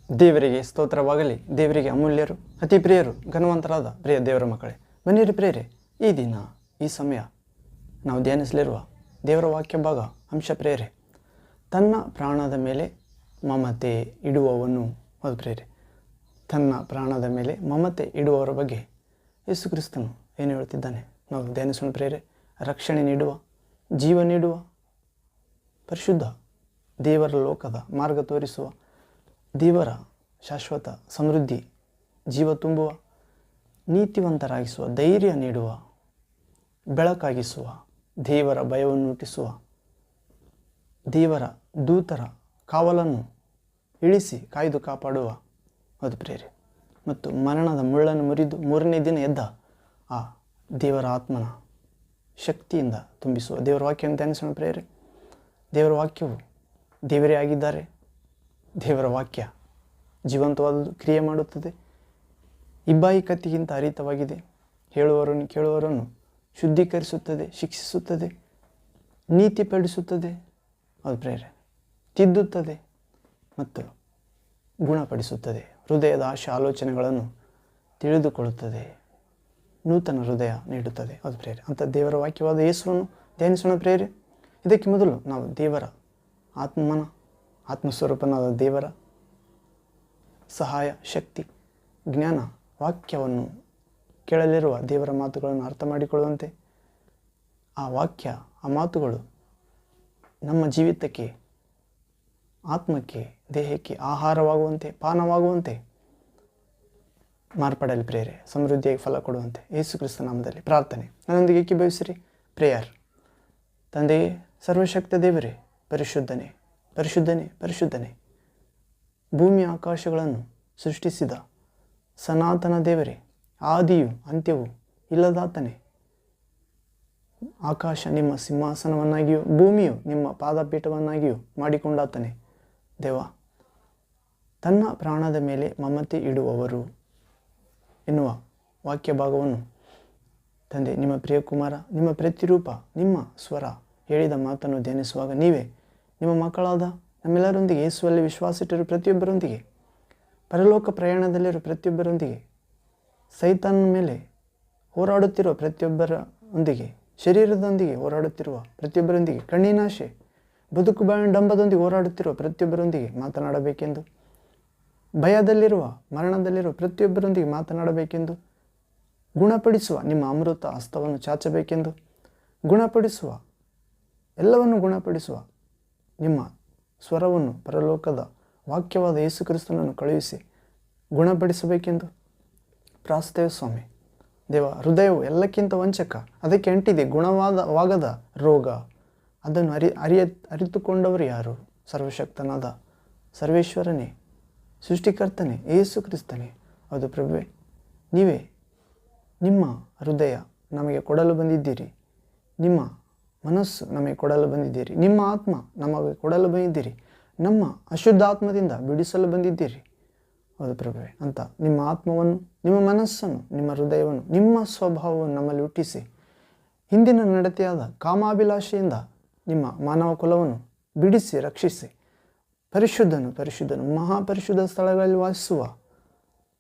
ದೇವರಿಗೆ ಸ್ತೋತ್ರವಾಗಲಿ. ದೇವರಿಗೆ ಅಮೂಲ್ಯರು, ಅತಿ ಪ್ರಿಯರು, ಘನವಂತರಾದ ಪ್ರಿಯ ದೇವರ ಮಕ್ಕಳೇ, ಬನ್ನಿರಿ ಪ್ರಿಯರೇ, ಈ ದಿನ ಈ ಸಮಯ ನಾವು ಧ್ಯಾನಿಸಲಿರುವ ದೇವರ ವಾಕ್ಯ ಭಾಗ ಅಂಶ ಪ್ರಿಯರೇ, ತನ್ನ ಪ್ರಾಣದ ಮೇಲೆ ಮಮತೆ ಇಡುವವನು. ಹೌದು ಪ್ರಿಯರೇ, ತನ್ನ ಪ್ರಾಣದ ಮೇಲೆ ಮಮತೆ ಇಡುವವರ ಬಗ್ಗೆ ಯೇಸು ಕ್ರಿಸ್ತನು ಏನು ಹೇಳುತ್ತಿದ್ದಾನೆ ನಾವು ಧ್ಯಾನಿಸೋಣ ಪ್ರಿಯರೇ. ರಕ್ಷಣೆ ನೀಡುವ, ಜೀವ ನೀಡುವ, ಪರಿಶುದ್ಧ ದೇವರ ಲೋಕದ ಮಾರ್ಗ ತೋರಿಸುವ, ದೇವರ ಶಾಶ್ವತ ಸಮೃದ್ಧಿ ಜೀವ ತುಂಬುವ, ನೀತಿವಂತರಾಗಿಸುವ, ಧೈರ್ಯ ನೀಡುವ, ಬೆಳಕಾಗಿಸುವ, ದೇವರ ಭಯವನ್ನು ಹುಟ್ಟಿಸುವ, ದೇವರ ದೂತರ ಕಾವಲನ್ನು ಇಳಿಸಿ ಕಾಯ್ದು ಕಾಪಾಡುವ, ಅದು ಪ್ರೇರೆ, ಮತ್ತು ಮರಣದ ಮುಳ್ಳನ್ನು ಮುರಿದು ಮೂರನೇ ದಿನ ಎದ್ದ ಆ ದೇವರ ಆತ್ಮನ ಶಕ್ತಿಯಿಂದ ತುಂಬಿಸುವ ದೇವರ ವಾಕ್ಯವನ್ನು ಧ್ಯಾನಿಸೋಣ ಪ್ರೇರೆ. ದೇವರ ವಾಕ್ಯವು ದೇವರೇ ಆಗಿದ್ದಾರೆ. ದೇವರ ವಾಕ್ಯ ಜೀವಂತವಾದುದು, ಕ್ರಿಯೆ ಮಾಡುತ್ತದೆ, ಇಬ್ಬಾಯಿ ಕತ್ತಿಗಿಂತ ಹರಿತವಾಗಿದೆ. ಕೇಳುವವರನ್ನು ಶುದ್ಧೀಕರಿಸುತ್ತದೆ, ಶಿಕ್ಷಿಸುತ್ತದೆ, ನೀತಿಪಡಿಸುತ್ತದೆ, ಅದು ಪ್ರೇರೆ, ತಿದ್ದುತ್ತದೆ ಮತ್ತು ಗುಣಪಡಿಸುತ್ತದೆ. ಹೃದಯದ ಆಶೆ ಆಲೋಚನೆಗಳನ್ನು ತಿಳಿದುಕೊಳ್ಳುತ್ತದೆ, ನೂತನ ಹೃದಯ ನೀಡುತ್ತದೆ. ಅದು ಪ್ರೇರೆ, ಅಂಥ ದೇವರ ವಾಕ್ಯವಾದ ಯೇಸುವನ್ನು ಧ್ಯಾನಿಸೋಣ ಪ್ರೇರೆ. ಇದಕ್ಕೆ ಮೊದಲು ನಾವು ದೇವರ ಆತ್ಮಸ್ವರೂಪನಾದ ದೇವರ ಸಹಾಯ, ಶಕ್ತಿ, ಜ್ಞಾನ, ವಾಕ್ಯವನ್ನು ಕೇಳಲಿರುವ ದೇವರ ಮಾತುಗಳನ್ನು ಅರ್ಥ ಮಾಡಿಕೊಳ್ಳುವಂತೆ, ಆ ವಾಕ್ಯ, ಆ ಮಾತುಗಳು ನಮ್ಮ ಜೀವಿತಕ್ಕೆ, ಆತ್ಮಕ್ಕೆ, ದೇಹಕ್ಕೆ ಆಹಾರವಾಗುವಂತೆ, ಪಾನವಾಗುವಂತೆ ಮಾರ್ಪಡಲಿ ಪ್ರೇರೆ, ಸಮೃದ್ಧಿಯಾಗಿ ಫಲ ಕೊಡುವಂತೆ ಯೇಸು ಕ್ರಿಸ್ತ ನಾಮದಲ್ಲಿ ಪ್ರಾರ್ಥನೆ. ನನ್ನೊಂದಿಗೆ ಏಕೀಭವಿಸಿರಿ. ಪ್ರೇಯರ್. ತಂದೆಯೇ, ಸರ್ವಶಕ್ತ ದೇವರೇ, ಪರಿಶುದ್ಧನೇ, ಪರಿಶುದ್ಧನೇ, ಪರಿಶುದ್ಧನೇ, ಭೂಮಿ ಆಕಾಶಗಳನ್ನು ಸೃಷ್ಟಿಸಿದ ಸನಾತನ ದೇವರೇ, ಆದಿಯು ಅಂತ್ಯವೂ ಇಲ್ಲದಾತನೇ, ಆಕಾಶ ನಿಮ್ಮ ಸಿಂಹಾಸನವನ್ನಾಗಿಯೂ ಭೂಮಿಯು ನಿಮ್ಮ ಪಾದಪೀಠವನ್ನಾಗಿಯೂ ಮಾಡಿಕೊಂಡಾತನೇ. ದೇವ, ತನ್ನ ಪ್ರಾಣದ ಮೇಲೆ ಮಮತೆ ಇಡುವವರು ಎನ್ನುವ ವಾಕ್ಯ ಭಾಗವನ್ನು ತಂದೆ, ನಿಮ್ಮ ಪ್ರಿಯ ಕುಮಾರ, ನಿಮ್ಮ ಪ್ರತಿರೂಪ, ನಿಮ್ಮ ಸ್ವರ ಹೇಳಿದ ಮಾತನ್ನು ಧ್ಯಾನಿಸುವಾಗ ನೀವೇ ನಿಮ್ಮ ಮಕ್ಕಳಾದ ನಮ್ಮೆಲ್ಲರೊಂದಿಗೆ, ಯೇಸುವಲ್ಲಿ ವಿಶ್ವಾಸಿಟ್ಟರು ಪ್ರತಿಯೊಬ್ಬರೊಂದಿಗೆ, ಪರಲೋಕ ಪ್ರಯಾಣದಲ್ಲಿರೋ ಪ್ರತಿಯೊಬ್ಬರೊಂದಿಗೆ, ಸೈತಾನನ ಮೇಲೆ ಹೋರಾಡುತ್ತಿರುವ ಪ್ರತಿಯೊಬ್ಬರೊಂದಿಗೆ, ಶರೀರದೊಂದಿಗೆ ಹೋರಾಡುತ್ತಿರುವ ಪ್ರತಿಯೊಬ್ಬರೊಂದಿಗೆ, ಕಣ್ಣಿನಾಶೆ, ಬದುಕು ಡಂಬದೊಂದಿಗೆ ಹೋರಾಡುತ್ತಿರುವ ಪ್ರತಿಯೊಬ್ಬರೊಂದಿಗೆ ಮಾತನಾಡಬೇಕೆಂದು, ಭಯದಲ್ಲಿರುವ, ಮರಣದಲ್ಲಿರುವ ಪ್ರತಿಯೊಬ್ಬರೊಂದಿಗೆ ಮಾತನಾಡಬೇಕೆಂದು, ಗುಣಪಡಿಸುವ ನಿಮ್ಮ ಅಮೃತ ಹಸ್ತವನ್ನು ಚಾಚಬೇಕೆಂದು, ಗುಣಪಡಿಸುವ, ಎಲ್ಲವನ್ನು ಗುಣಪಡಿಸುವ ನಿಮ್ಮ ಸ್ವರವನ್ನು ಪರಲೋಕದ ವಾಕ್ಯವಾದ ಯೇಸು ಕ್ರಿಸ್ತನನ್ನು ಕಳುಹಿಸಿ ಗುಣಪಡಿಸಬೇಕೆಂದು ಪ್ರಾರ್ಥಿಸುತ್ತೇವೆ ಸ್ವಾಮಿ. ದೇವ, ಹೃದಯವು ಎಲ್ಲಕ್ಕಿಂತ ವಂಚಕ, ಅದಕ್ಕೆ ಅಂಟಿದೆ ಗುಣವಾಗದ ರೋಗ. ಅದನ್ನು ಅರಿತುಕೊಂಡವರು ಯಾರು? ಸರ್ವಶಕ್ತನಾದ ಸರ್ವೇಶ್ವರನೇ, ಸೃಷ್ಟಿಕರ್ತನೇ, ಯೇಸು ಕ್ರಿಸ್ತನೇ. ಹೌದು ಪ್ರಭುವೇ, ನೀವೇ ನಿಮ್ಮ ಹೃದಯ ನಮಗೆ ಕೊಡಲು ಬಂದಿದ್ದೀರಿ, ನಿಮ್ಮ ಮನಸ್ಸು ನಮಗೆ ಕೊಡಲು ಬಂದಿದ್ದೀರಿ, ನಿಮ್ಮ ಆತ್ಮ ನಮಗೆ ಕೊಡಲು ಬಂದಿದ್ದೀರಿ, ನಮ್ಮ ಅಶುದ್ಧ ಆತ್ಮದಿಂದ ಬಿಡಿಸಲು ಬಂದಿದ್ದೀರಿ. ಹೌದು ಪ್ರಭುವೇ, ಅಂತ ನಿಮ್ಮ ಆತ್ಮವನ್ನು, ನಿಮ್ಮ ಮನಸ್ಸನ್ನು, ನಿಮ್ಮ ಹೃದಯವನ್ನು, ನಿಮ್ಮ ಸ್ವಭಾವವನ್ನು ನಮ್ಮಲ್ಲಿ ಹುಟ್ಟಿಸಿ, ಹಿಂದಿನ ನಡತೆಯಾದ ಕಾಮಾಭಿಲಾಷೆಯಿಂದ ನಿಮ್ಮ ಮಾನವ ಕುಲವನ್ನು ಬಿಡಿಸಿ ರಕ್ಷಿಸಿ, ಪರಿಶುದ್ಧನು ಮಹಾಪರಿಶುದ್ಧ ಸ್ಥಳಗಳಲ್ಲಿ ವಾಸಿಸುವ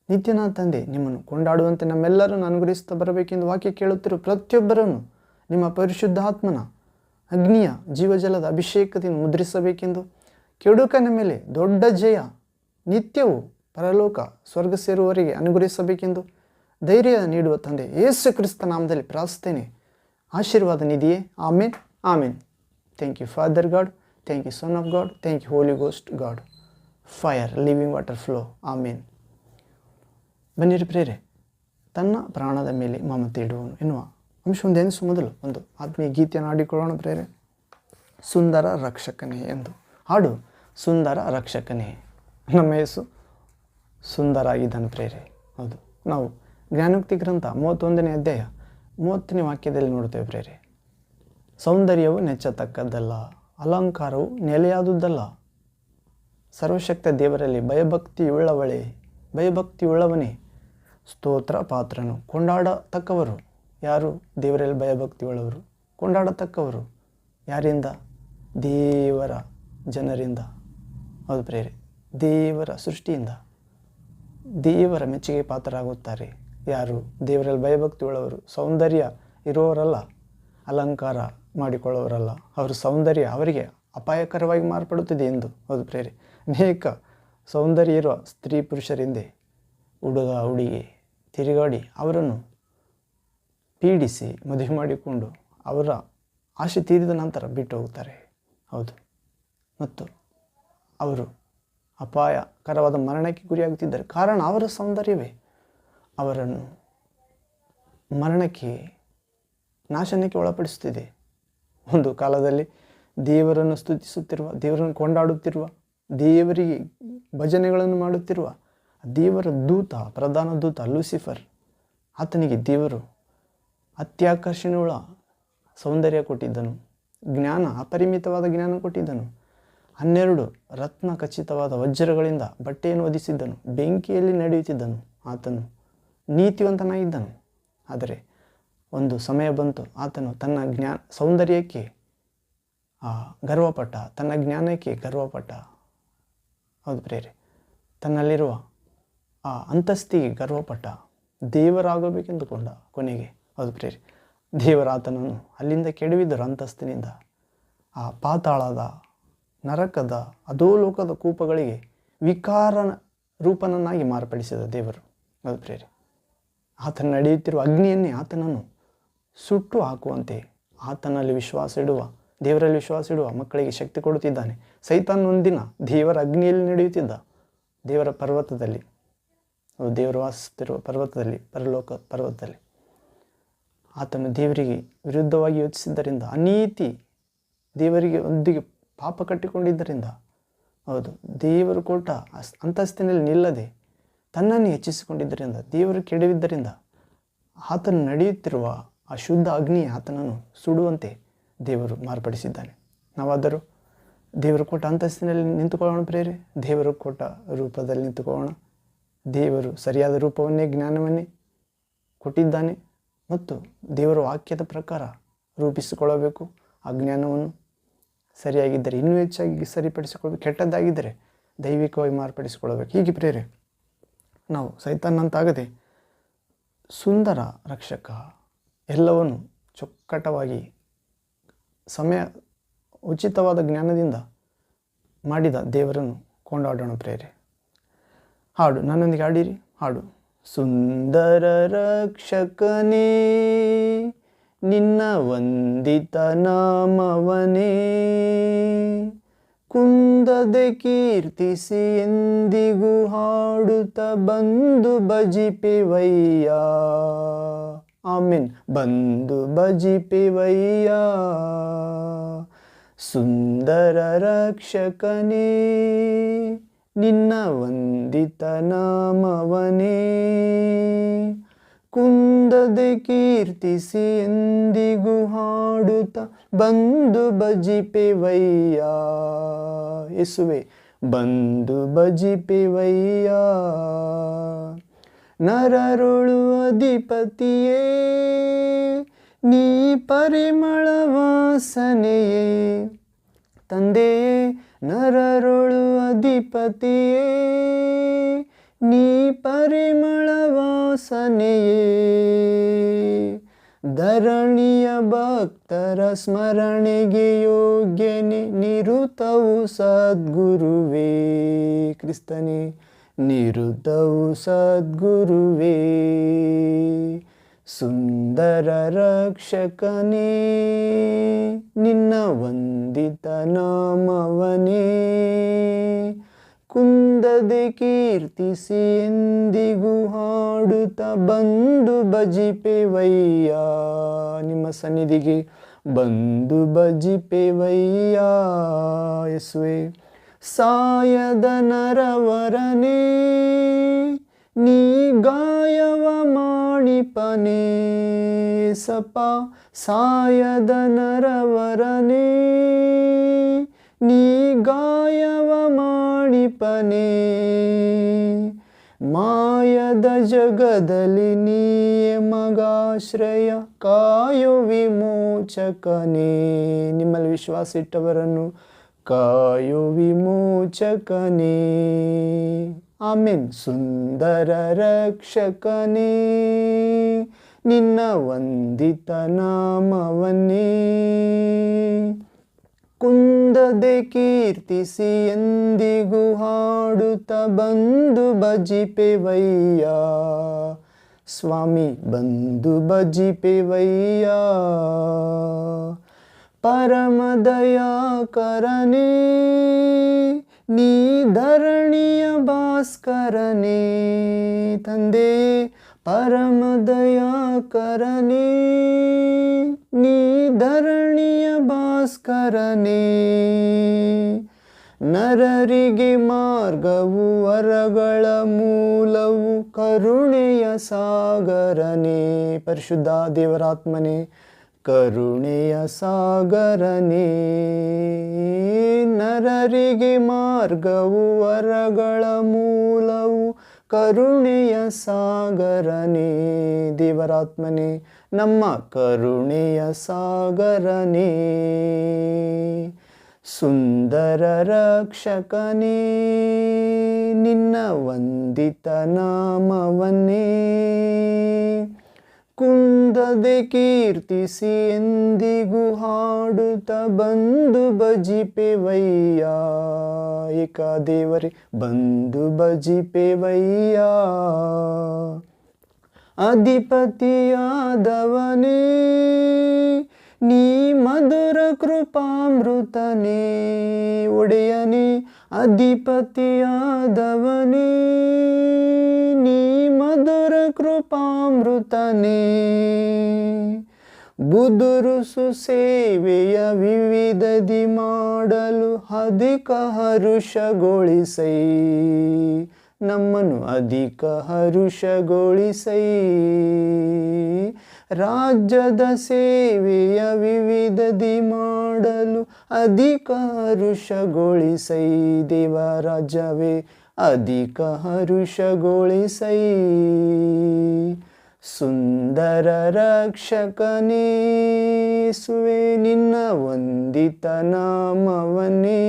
ನಿತ್ಯನಾದ ತಂದೆ, ನಿಮ್ಮನ್ನು ಕೊಂಡಾಡುವಂತೆ ನಮ್ಮೆಲ್ಲರನ್ನು ಅನುಗ್ರಹಿಸುತ್ತಾ ಬರಬೇಕೆಂದು ವಾಕ್ಯ ಕೇಳುತ್ತಿರುವ ಪ್ರತಿಯೊಬ್ಬರನ್ನು ನಿಮ್ಮ ಪರಿಶುದ್ಧ ಆತ್ಮನ ಅಗ್ನಿಯ ಜೀವಜಲದ ಅಭಿಷೇಕದಿಂದ ಮುದ್ರಿಸಬೇಕೆಂದು, ಕೆಡುಕನ ಮೇಲೆ ದೊಡ್ಡ ಜಯ ನಿತ್ಯವೂ ಪರಲೋಕ ಸ್ವರ್ಗ ಸೇರುವವರೆಗೆ ಅನುಗ್ರಹಿಸಬೇಕೆಂದು ಧೈರ್ಯ ನೀಡುವ ತಂದೆ ಯೇಸು ಕ್ರಿಸ್ತ ನಾಮದಲ್ಲಿ ಪ್ರಾರ್ಥಿಸ್ತೇನೆ. ಆಶೀರ್ವಾದ ನಿಧಿಯೇ. Amen, amen. Thank you father God, thank you son of God, thank you holy ghost God, fire, living water flow. Amen. ಬನ್ನಿರಿ ಪ್ರೇರೆ, ತನ್ನ ಪ್ರಾಣದ ಮೇಲೆ ಮಮತೆ ಇಡುವನು ಎನ್ನುವ ಅಂಶವನ್ನು ಧ್ಯಾನಿಸುವ ಮೊದಲು ಒಂದು ಆತ್ಮೀಯ ಗೀತೆಯನ್ನು ಹಾಡಿಕೊಳ್ಳೋಣ ಪ್ರೇರೆ. ಸುಂದರ ರಕ್ಷಕನೇ ಎಂದು ಹಾಡು. ಸುಂದರ ರಕ್ಷಕನೇ, ನಮ್ಮ ಯೇಸು ಸುಂದರ ಆಗಿದ್ದಾನೆ ಪ್ರೇರೆ. ಹೌದು, ನಾವು ಜ್ಞಾನೋಕ್ತಿ ಗ್ರಂಥ 31ನೇ ಅಧ್ಯಾಯ 30ನೇ ವಾಕ್ಯದಲ್ಲಿ ನೋಡ್ತೇವೆ ಪ್ರೇರೆ. ಸೌಂದರ್ಯವು ನೆಚ್ಚತಕ್ಕದ್ದಲ್ಲ, ಅಲಂಕಾರವು ನೆಲೆಯಾದುದಲ್ಲ. ಸರ್ವಶಕ್ತ ದೇವರಲ್ಲಿ ಭಯಭಕ್ತಿಯುಳ್ಳವನೇ ಸ್ತೋತ್ರ ಪಾತ್ರನು. ಕೊಂಡಾಡತಕ್ಕವರು ಯಾರು? ದೇವರಲ್ಲಿ ಭಯಭಕ್ತಿ ಉಳ್ಳವರು. ಕೊಂಡಾಡತಕ್ಕವರು ಯಾರಿಂದ? ದೇವರ ಜನರಿಂದ. ಹೌದು ಪ್ರೇರೆ, ದೇವರ ಸೃಷ್ಟಿಯಿಂದ ದೇವರ ಮೆಚ್ಚುಗೆ ಪಾತ್ರರಾಗುತ್ತಾರೆ. ಯಾರು? ದೇವರಲ್ಲಿ ಭಯಭಕ್ತಿ ಉಳ್ಳವರು, ಸೌಂದರ್ಯ ಇರುವವರಲ್ಲ, ಅಲಂಕಾರ ಮಾಡಿಕೊಳ್ಳುವವರಲ್ಲ. ಅವರ ಸೌಂದರ್ಯ ಅವರಿಗೆ ಅಪಾಯಕರವಾಗಿ ಮಾರ್ಪಡುತ್ತದೆ ಎಂದು. ಹೌದು ಪ್ರೇರೆ, ಅನೇಕ ಸೌಂದರ್ಯ ಇರುವ ಸ್ತ್ರೀ ಪುರುಷರಿಂದೆ ಹುಡುಗ ಹುಡುಗಿ ತಿರುಗಾಡಿ ಅವರನ್ನು ಪೀಡಿಸಿ ಮದುವೆ ಮಾಡಿಕೊಂಡು ಅವರ ಆಸೆ ತೀರಿದ ನಂತರ ಬಿಟ್ಟು ಹೋಗುತ್ತಾರೆ. ಹೌದು, ಮತ್ತು ಅವರು ಅಪಾಯಕರವಾದ ಮರಣಕ್ಕೆ ಗುರಿಯಾಗುತ್ತಿದ್ದಾರೆ. ಕಾರಣ ಅವರ ಸೌಂದರ್ಯವೇ ಅವರನ್ನು ಮರಣಕ್ಕೆ, ನಾಶನಕ್ಕೆ ಒಳಪಡಿಸುತ್ತಿದೆ. ಒಂದು ಕಾಲದಲ್ಲಿ ದೇವರನ್ನು ಸ್ತುತಿಸುತ್ತಿರುವ, ದೇವರನ್ನು ಕೊಂಡಾಡುತ್ತಿರುವ, ದೇವರಿಗೆ ಭಜನೆಗಳನ್ನು ಮಾಡುತ್ತಿರುವ ದೇವರ ದೂತ, ಪ್ರಧಾನ ದೂತ ಲೂಸಿಫರ್, ಆತನಿಗೆ ದೇವರು ಅತ್ಯಾಕರ್ಷಣೆಯುಳ್ಳ ಸೌಂದರ್ಯ ಕೊಟ್ಟಿದ್ದನು, ಜ್ಞಾನ, ಅಪರಿಮಿತವಾದ ಜ್ಞಾನ ಕೊಟ್ಟಿದ್ದನು. 12 ರತ್ನ ಖಚಿತವಾದ ವಜ್ರಗಳಿಂದ ಬಟ್ಟೆಯನ್ನು ಹೊದಿಸಿದ್ದನು, ಬೆಂಕಿಯಲ್ಲಿ ನಡೆಯುತ್ತಿದ್ದನು. ಆತನು ನೀತಿವಂತನಾಗಿದ್ದನು. ಆದರೆ ಒಂದು ಸಮಯ ಬಂತು, ಆತನು ತನ್ನ ಸೌಂದರ್ಯಕ್ಕೆ ಗರ್ವಪಟ್ಟ, ತನ್ನ ಜ್ಞಾನಕ್ಕೆ ಗರ್ವಪಟ್ಟ. ಹೌದು ಪ್ರೇರೆ, ತನ್ನಲ್ಲಿರುವ ಆ ಅಂತಸ್ತಿಗೆ ಗರ್ವಪಟ್ಟ, ದೇವರಾಗಬೇಕೆಂದುಕೊಂಡ ಕೊನೆಗೆ. ಹೌದು ಪ್ರೇರೆ, ದೇವರ ಆತನನ್ನು ಅಲ್ಲಿಂದ ಕೆಡವಿದ್ದರು. ಅಂತಸ್ತಿನಿಂದ ಆ ಪಾತಾಳದ, ನರಕದ, ಅಧೋಲೋಕದ ಕೂಪಗಳಿಗೆ ವಿಕಾರ ರೂಪನನ್ನಾಗಿ ಮಾರ್ಪಡಿಸಿದ ದೇವರು. ಹೌದು ಪ್ರೇರೆ, ಆತನ ನಡೆಯುತ್ತಿರುವ ಅಗ್ನಿಯನ್ನೇ ಆತನನ್ನು ಸುಟ್ಟು ಹಾಕುವಂತೆ ಆತನಲ್ಲಿ ವಿಶ್ವಾಸ ಇಡುವ, ದೇವರಲ್ಲಿ ವಿಶ್ವಾಸ ಇಡುವ ಮಕ್ಕಳಿಗೆ ಶಕ್ತಿ ಕೊಡುತ್ತಿದ್ದಾನೆ. ಸೈತಾನ್ ಒಂದಿನ ದೇವರ ಅಗ್ನಿಯಲ್ಲಿ ನಡೆಯುತ್ತಿದ್ದ, ದೇವರ ಪರ್ವತದಲ್ಲಿ, ದೇವರು ವಾಸಿಸುತ್ತಿರುವ ಪರ್ವತದಲ್ಲಿ, ಪರಲೋಕ ಪರ್ವತದಲ್ಲಿ ಆತನು ದೇವರಿಗೆ ವಿರುದ್ಧವಾಗಿ ಯೋಚಿಸಿದ್ದರಿಂದ, ಅನೀತಿ ದೇವರಿಗೆ ಒಂದಿಗೆ ಪಾಪ ಕಟ್ಟಿಕೊಂಡಿದ್ದರಿಂದ, ಹೌದು, ದೇವರು ಕೊಟ್ಟ ಅಂತಸ್ತಿನಲ್ಲಿ ನಿಲ್ಲದೆ ತನ್ನನ್ನು ಹೆಚ್ಚಿಸಿಕೊಂಡಿದ್ದರಿಂದ, ದೇವರು ಕೆಡವಿದ್ದರಿಂದ ಆತನು ನಡೆಯುತ್ತಿರುವ ಆ ಶುದ್ಧ ಅಗ್ನಿ ಆತನನ್ನು ಸುಡುವಂತೆ ದೇವರು ಮಾರ್ಪಡಿಸಿದ್ದಾನೆ. ನಾವಾದರೂ ದೇವರು ಕೊಟ್ಟ ಅಂತಸ್ತಿನಲ್ಲಿ ನಿಂತುಕೊಳ್ಳೋಣ ಪ್ರೇರೆ, ದೇವರು ಕೊಟ್ಟ ರೂಪದಲ್ಲಿ ನಿಂತುಕೊಳ್ಳೋಣ. ದೇವರು ಸರಿಯಾದ ರೂಪವನ್ನೇ, ಜ್ಞಾನವನ್ನೇ ಕೊಟ್ಟಿದ್ದಾನೆ ಮತ್ತು ದೇವರ ವಾಕ್ಯದ ಪ್ರಕಾರ ರೂಪಿಸಿಕೊಳ್ಳಬೇಕು. ಆ ಜ್ಞಾನವನ್ನು ಸರಿಯಾಗಿದ್ದರೆ ಇನ್ನೂ ಹೆಚ್ಚಾಗಿ ಸರಿಪಡಿಸಿಕೊಳ್ಬೇಕು, ಕೆಟ್ಟದ್ದಾಗಿದ್ದರೆ ದೈವಿಕವಾಗಿ ಮಾರ್ಪಡಿಸಿಕೊಳ್ಳಬೇಕು. ಹೀಗೆ ಪ್ರೇರೆ, ನಾವು ಸೈತಾನಂತಾಗದೆ ಸುಂದರ ರಕ್ಷಕ, ಎಲ್ಲವನ್ನು ಚೊಕ್ಕಟವಾಗಿ ಸಮಯ ಉಚಿತವಾದ ಜ್ಞಾನದಿಂದ ಮಾಡಿದ ದೇವರನ್ನು ಕೊಂಡಾಡೋಣ ಪ್ರೇರೆ. ಹಾಡು ನನ್ನೊಂದಿಗೆ ಹಾಡಿರಿ. ಹಾಡು: ಸುಂದರ ರಕ್ಷಕನೇ ನಿನ್ನ ವಂದಿತ ನಾಮವನೇ, ಕುಂದದೆ ಕೀರ್ತಿಸಿ ಎಂದಿಗೂ ಹಾಡುತ್ತ ಬಂದು ಭಜಿಪೆವಯ್ಯ. ಆಮೆನ್. ಬಂದು ಭಜಿಪೆವಯ್ಯ. ಸುಂದರ ರಕ್ಷಕನೇ ನಿನ್ನ ವಂದಿತ ನಾಮವನೇ, ಕುಂದದೆ ಕೀರ್ತಿಸಿ ಎಂದಿಗೂ ಹಾಡುತ್ತ ಬಂದು ಭಜಿಪೆವಯ್ಯ. ಯೇಸುವೆ ಬಂದು ಭಜಿಪೆವಯ್ಯ. ನರರೊಳು ಅಧಿಪತಿಯೇ ನೀ ಪರಿಮಳ ವಾಸನೆಯೇ, ತಂದೆಯೇ ನರರೊಳು ಅಧಿಪತಿಯೇ ನೀ ಪರಿಮಳ ವಾಸನೆಯೇ, ಧರಣಿಯ ಭಕ್ತರ ಸ್ಮರಣೆಗೆ ಯೋಗ್ಯನೆ ನಿರುತವು ಸದ್ಗುರುವೇ. ಕ್ರಿಸ್ತನೇ ನಿರುತವು ಸದ್ಗುರುವೇ. ಸುಂದರ ರಕ್ಷಕನೇ ನಿನ್ನ ವಂದಿತ ನಾಮವನೇ, ಕುಂದದೆ ಕೀರ್ತಿಸಿ ಎಂದಿಗೂ ಹಾಡುತ್ತ ಬಂದು ಭಜಿಪೆವಯ್ಯ. ನಿಮ್ಮ ಸನ್ನಿಧಿಗೆ ಬಂದು ಭಜಿಪೆವಯ್ಯ. ಯೇಸುವೆ ಸಾಯದ ನರವರನೇ ನೀ ಗಾಯವ ಮಾಡಿಪನೇ. ಸಪ ಸಾಯದ ನರವರನೇ ನೀ ಗಾಯವ ಮಾಡಿಪನೇ. ಮಾಯದ ಜಗದಲ್ಲಿ ನೀಯೇ ಮಗಾಶ್ರಯ ಕಾಯೋ ವಿಮೋಚಕನೇ. ನಿಮ್ಮಲ್ಲಿ ವಿಶ್ವಾಸ ಇಟ್ಟವರನ್ನು ಕಾಯೋ ವಿಮೋಚಕನೇ. ಆಮೆನ್. ಸುಂದರ ರಕ್ಷಕನೇ, ನಿನ್ನ ವಂದಿತ ನಾಮವನ್ನೇ ಕುಂದದೆ ಕೀರ್ತಿಸಿ ಎಂದಿಗೂ ಹಾಡುತ್ತ ಬಂದು ಭಜಿಪೆವಯ್ಯ. ಸ್ವಾಮಿ ಬಂದು ಭಜಿಪೆವಯ್ಯ. ಪರಮ ದಯಾಕರನೇ, ನೀ ಧರಣಿಯ ಭಾಸ್ಕರನೇ. ತಂದೆ ಪರಮ ದಯಾಕರನೇ, ನೀ ಧರಣಿಯ ಭಾಸ್ಕರನೇ. ನರರಿಗೆ ಮಾರ್ಗವು ವರಗಳ ಮೂಲವು ಕರುಣೆಯ ಸಾಗರನೇ. ಪರಿಶುದ್ಧ ದೇವರಾತ್ಮನೇ, ಕರುಣೆಯ ಸಾಗರನೇ. ನರರಿಗೆ ಮಾರ್ಗವು ವರಗಳ ಮೂಲವು ಕರುಣೆಯ ಸಾಗರನೇ. ದೇವರಾತ್ಮನೇ, ನಮ್ಮ ಕರುಣೆಯ ಸಾಗರನೇ. ಸುಂದರ ರಕ್ಷಕನೇ, ನಿನ್ನ ವಂದಿತ ನಾಮವನ್ನೇ ಕುಂದದೆ ಕೀರ್ತಿಸಿ ಎಂದಿಗೂ ಹಾಡುತ್ತ ಬಂದು ಭಜಿಪೆವಯ್ಯ. ಏಕ ದೇವರೇ ಬಂದು ಭಜಿಪೆವಯ್ಯ. ಅಧಿಪತಿಯಾದವನೇ, ನೀ ಮಧುರ ಕೃಪಾಮೃತನೇ. ಒಡೆಯನೇ ಅಧಿಪತಿಯಾದವನೇ, ನೀ ಮಧುರ ಕೃಪಾಮೃತನೇ. ಬುದುರುಸು ಸೇವೆಯ ವಿವಿಧದಿ ಮಾಡಲು ಅಧಿಕ ಹರುಷಗೊಳಿಸೈ. ನಮ್ಮನ್ನು ಅಧಿಕ ಹರುಷಗೊಳಿಸೈ. ರಾಜ್ಯದ ಸೇವೆಯ ವಿವಿಧದಿ ಮಾಡಲು ಅಧಿಕ ಹರುಷಗೊಳಿಸೈ. ದೇವರಾಜ್ಯವೇ ಅಧಿಕ ಹರುಷಗೊಳಿಸೈ. ಸುಂದರ ರಕ್ಷಕನೇ, ಸುವೆ ನಿನ್ನ ವಂದಿತ ನಾಮವನ್ನೇ.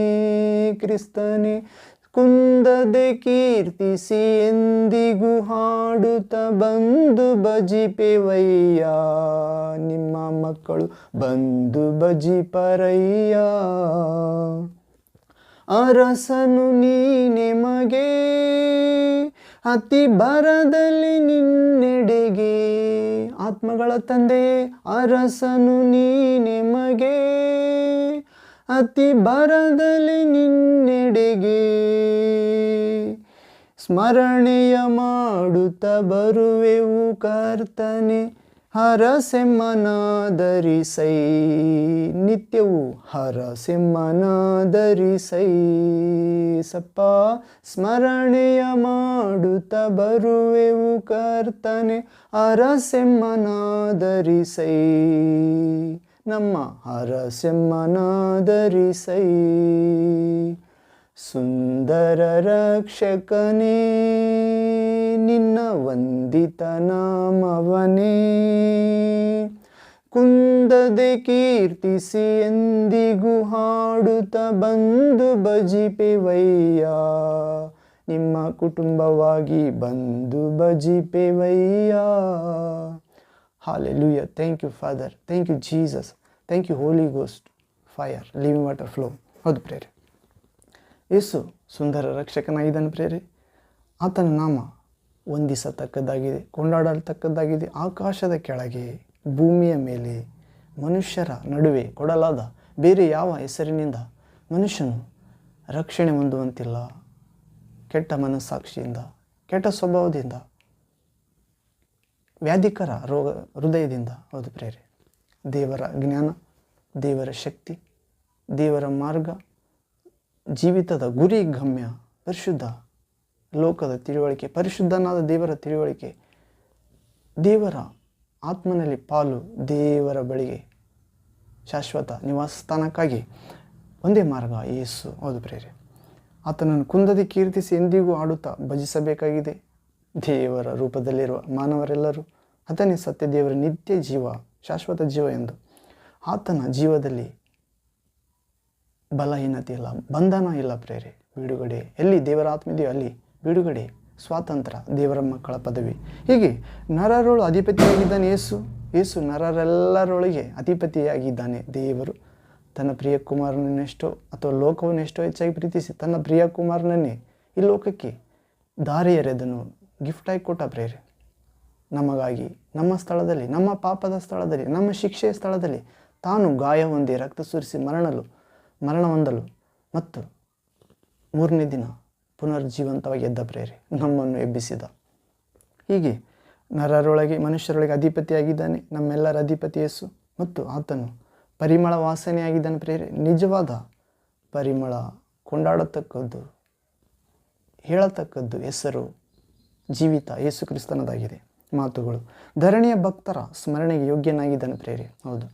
ಕ್ರಿಸ್ತನೇ, ಕುಂದದೆ ಕೀರ್ತಿಸಿ ಎಂದಿಗೂ ಹಾಡುತ್ತ ಬಂದು ಭಜಿಪೆವಯ್ಯ. ನಿಮ್ಮ ಮಕ್ಕಳು ಬಂದು ಭಜಿಪರಯ್ಯ. ಅರಸನು ನೀನೆ ಮಗೆ, ಅತಿ ಬರದಲ್ಲಿ ನಿನ್ನೆಡೆಗೆ. ಆತ್ಮಗಳ ತಂದೆ ಅರಸನು ನೀನೆ ಮಗೆ, ಅತಿ ಬರದಲ್ಲಿ ನಿನ್ನೆಡೆಗೆ. ಸ್ಮರಣೆಯ ಮಾಡುತ್ತ ಬರುವೆವು ಕರ್ತನೆ, ಹರಸೆಮ್ಮನಾದರಿಸೈ. ನಿತ್ಯವೂ ಹರಸೆಮ್ಮನಾದರಿಸೈ. ಸಪ್ಪ ಸ್ಮರಣೆಯ ಮಾಡುತ್ತ ಬರುವೆವು ಕರ್ತನೆ, ಹರಸೆಮ್ಮನಾದರಿಸೈ. ನಮ್ಮ ಹರಸೆಮ್ಮನಾದರಿಸೈ. ಸುಂದರ ರಕ್ಷಕನೇ, ನಿನ್ನ ವಂದಿತ ನಾಮವನ್ನೇ ಕುಂದದೆ ಕೀರ್ತಿಸಿ ಎಂದಿಗೂ ಹಾಡುತ್ತ ಬಂದು ಭಜಿಪೆವಯ್ಯ. ನಿಮ್ಮ ಕುಟುಂಬವಾಗಿ ಬಂದು ಭಜಿಪೆವಯ್ಯ. Hallelujah. Thank you, Father. Thank you, Jesus. Thank you, Holy Ghost. Fire, living water flow. ಹೌದು ಪ್ರೇರೆ, ಯೇಸು ಸುಂದರ ರಕ್ಷಕನಾಗಿದ್ದಾನೆ ಪ್ರೇರೆ. ಆತನ ನಾಮ ವಂದಿಸತಕ್ಕದ್ದಾಗಿದೆ, ಕೊಂಡಾಡತಕ್ಕದ್ದಾಗಿದೆ. ಆಕಾಶದ ಕೆಳಗೆ, ಭೂಮಿಯ ಮೇಲೆ, ಮನುಷ್ಯರ ನಡುವೆ ಕೊಡಲಾದ ಬೇರೆ ಯಾವ ಹೆಸರಿನಿಂದ ಮನುಷ್ಯನು ರಕ್ಷಣೆ ಹೊಂದುವಂತಿಲ್ಲ. ಕೆಟ್ಟ ಮನಸ್ಸಾಕ್ಷಿಯಿಂದ, ಕೆಟ್ಟ ಸ್ವಭಾವದಿಂದ, ವ್ಯಾಧಿಕರ ರೋಗ ಹೃದಯದಿಂದ. ಹೌದು ಪ್ರೇರೆ, ದೇವರ ಜ್ಞಾನ, ದೇವರ ಶಕ್ತಿ, ದೇವರ ಮಾರ್ಗ, ಜೀವಿತದ ಗುರಿ ಗಮ್ಯ, ಪರಿಶುದ್ಧ ಲೋಕದ ತಿಳುವಳಿಕೆ, ಪರಿಶುದ್ಧನಾದ ದೇವರ ತಿಳುವಳಿಕೆ, ದೇವರ ಆತ್ಮನಲ್ಲಿ ಪಾಲು, ದೇವರ ಬಳಿಗೆ ಶಾಶ್ವತ ನಿವಾಸ ಸ್ಥಾನಕ್ಕಾಗಿ ಒಂದೇ ಮಾರ್ಗ ಯೇಸು. ಹೌದು ಪ್ರೇರೆ, ಆತನನ್ನು ಕುಂದದಿ ಕೀರ್ತಿಸಿ ಎಂದಿಗೂ ಆಡುತ್ತಾ ಭಜಿಸಬೇಕಾಗಿದೆ. ದೇವರ ರೂಪದಲ್ಲಿರುವ ಮಾನವರೆಲ್ಲರೂ ಆತನೇ ಸತ್ಯ ದೇವರ ನಿತ್ಯ ಜೀವ, ಶಾಶ್ವತ ಜೀವ ಎಂದು ಆತನ ಜೀವದಲ್ಲಿ ಬಲಹೀನತೆ ಇಲ್ಲ, ಬಂಧನ ಇಲ್ಲ ಪ್ರೇರೆ, ಬಿಡುಗಡೆ. ಎಲ್ಲಿ ದೇವರ ಆತ್ಮ ಇದೆಯೋ ಅಲ್ಲಿ ಬಿಡುಗಡೆ, ಸ್ವಾತಂತ್ರ್ಯ, ದೇವರ ಮಕ್ಕಳ ಪದವಿ. ಹೀಗೆ ನರರೊಳು ಅಧಿಪತಿಯಾಗಿದ್ದಾನೆ ಯೇಸು ನರರೆಲ್ಲರೊಳಗೆ ಅಧಿಪತಿಯಾಗಿದ್ದಾನೆ. ದೇವರು ತನ್ನ ಪ್ರಿಯ ಕುಮಾರನನ್ನೆಷ್ಟೋ ಅಥವಾ ಲೋಕವನ್ನು ಎಷ್ಟೋ ಹೆಚ್ಚಾಗಿ ಪ್ರೀತಿಸಿ ತನ್ನ ಪ್ರಿಯ ಕುಮಾರನನ್ನೇ ಈ ಲೋಕಕ್ಕೆ ದಾರಿ ಎರೆದನು, ಗಿಫ್ಟಾಗಿ ಕೊಟ್ಟ ಪ್ರೇರೆ. ನಮಗಾಗಿ ನಮ್ಮ ಸ್ಥಳದಲ್ಲಿ, ನಮ್ಮ ಪಾಪದ ಸ್ಥಳದಲ್ಲಿ, ನಮ್ಮ ಶಿಕ್ಷೆಯ ಸ್ಥಳದಲ್ಲಿ ತಾನು ಗಾಯ ಹೊಂದಿ ರಕ್ತ ಸುರಿಸಿ ಮರಣ ಹೊಂದಲು ಮತ್ತು 3ನೇ ದಿನ ಪುನರ್ಜೀವಂತವಾಗಿ ಎದ್ದ ಪ್ರೇರೆ, ನಮ್ಮನ್ನು ಎಬ್ಬಿಸಿದ. ಹೀಗೆ ನರರೊಳಗೆ ಮನುಷ್ಯರೊಳಗೆ ಅಧಿಪತಿಯಾಗಿದ್ದಾನೆ, ನಮ್ಮೆಲ್ಲರ ಅಧಿಪತಿ ಯೇಸು. ಮತ್ತು ಆತನು ಪರಿಮಳ ವಾಸನೆಯಾಗಿದ್ದಾನೆ ಪ್ರೇರೆ. ನಿಜವಾದ ಪರಿಮಳ, ಕೊಂಡಾಡತಕ್ಕದ್ದು, ಹೇಳತಕ್ಕದ್ದು ಹೆಸರು, ಜೀವಿತ ಯೇಸು ಕ್ರಿಸ್ತನದಾಗಿದೆ. ಮಾತುಗಳು ಧರಣಿಯ ಭಕ್ತರ ಸ್ಮರಣೆಗೆ ಯೋಗ್ಯನಾಗಿದ್ದಾನೆ ಪ್ರೇರೆ. ಹೌದು,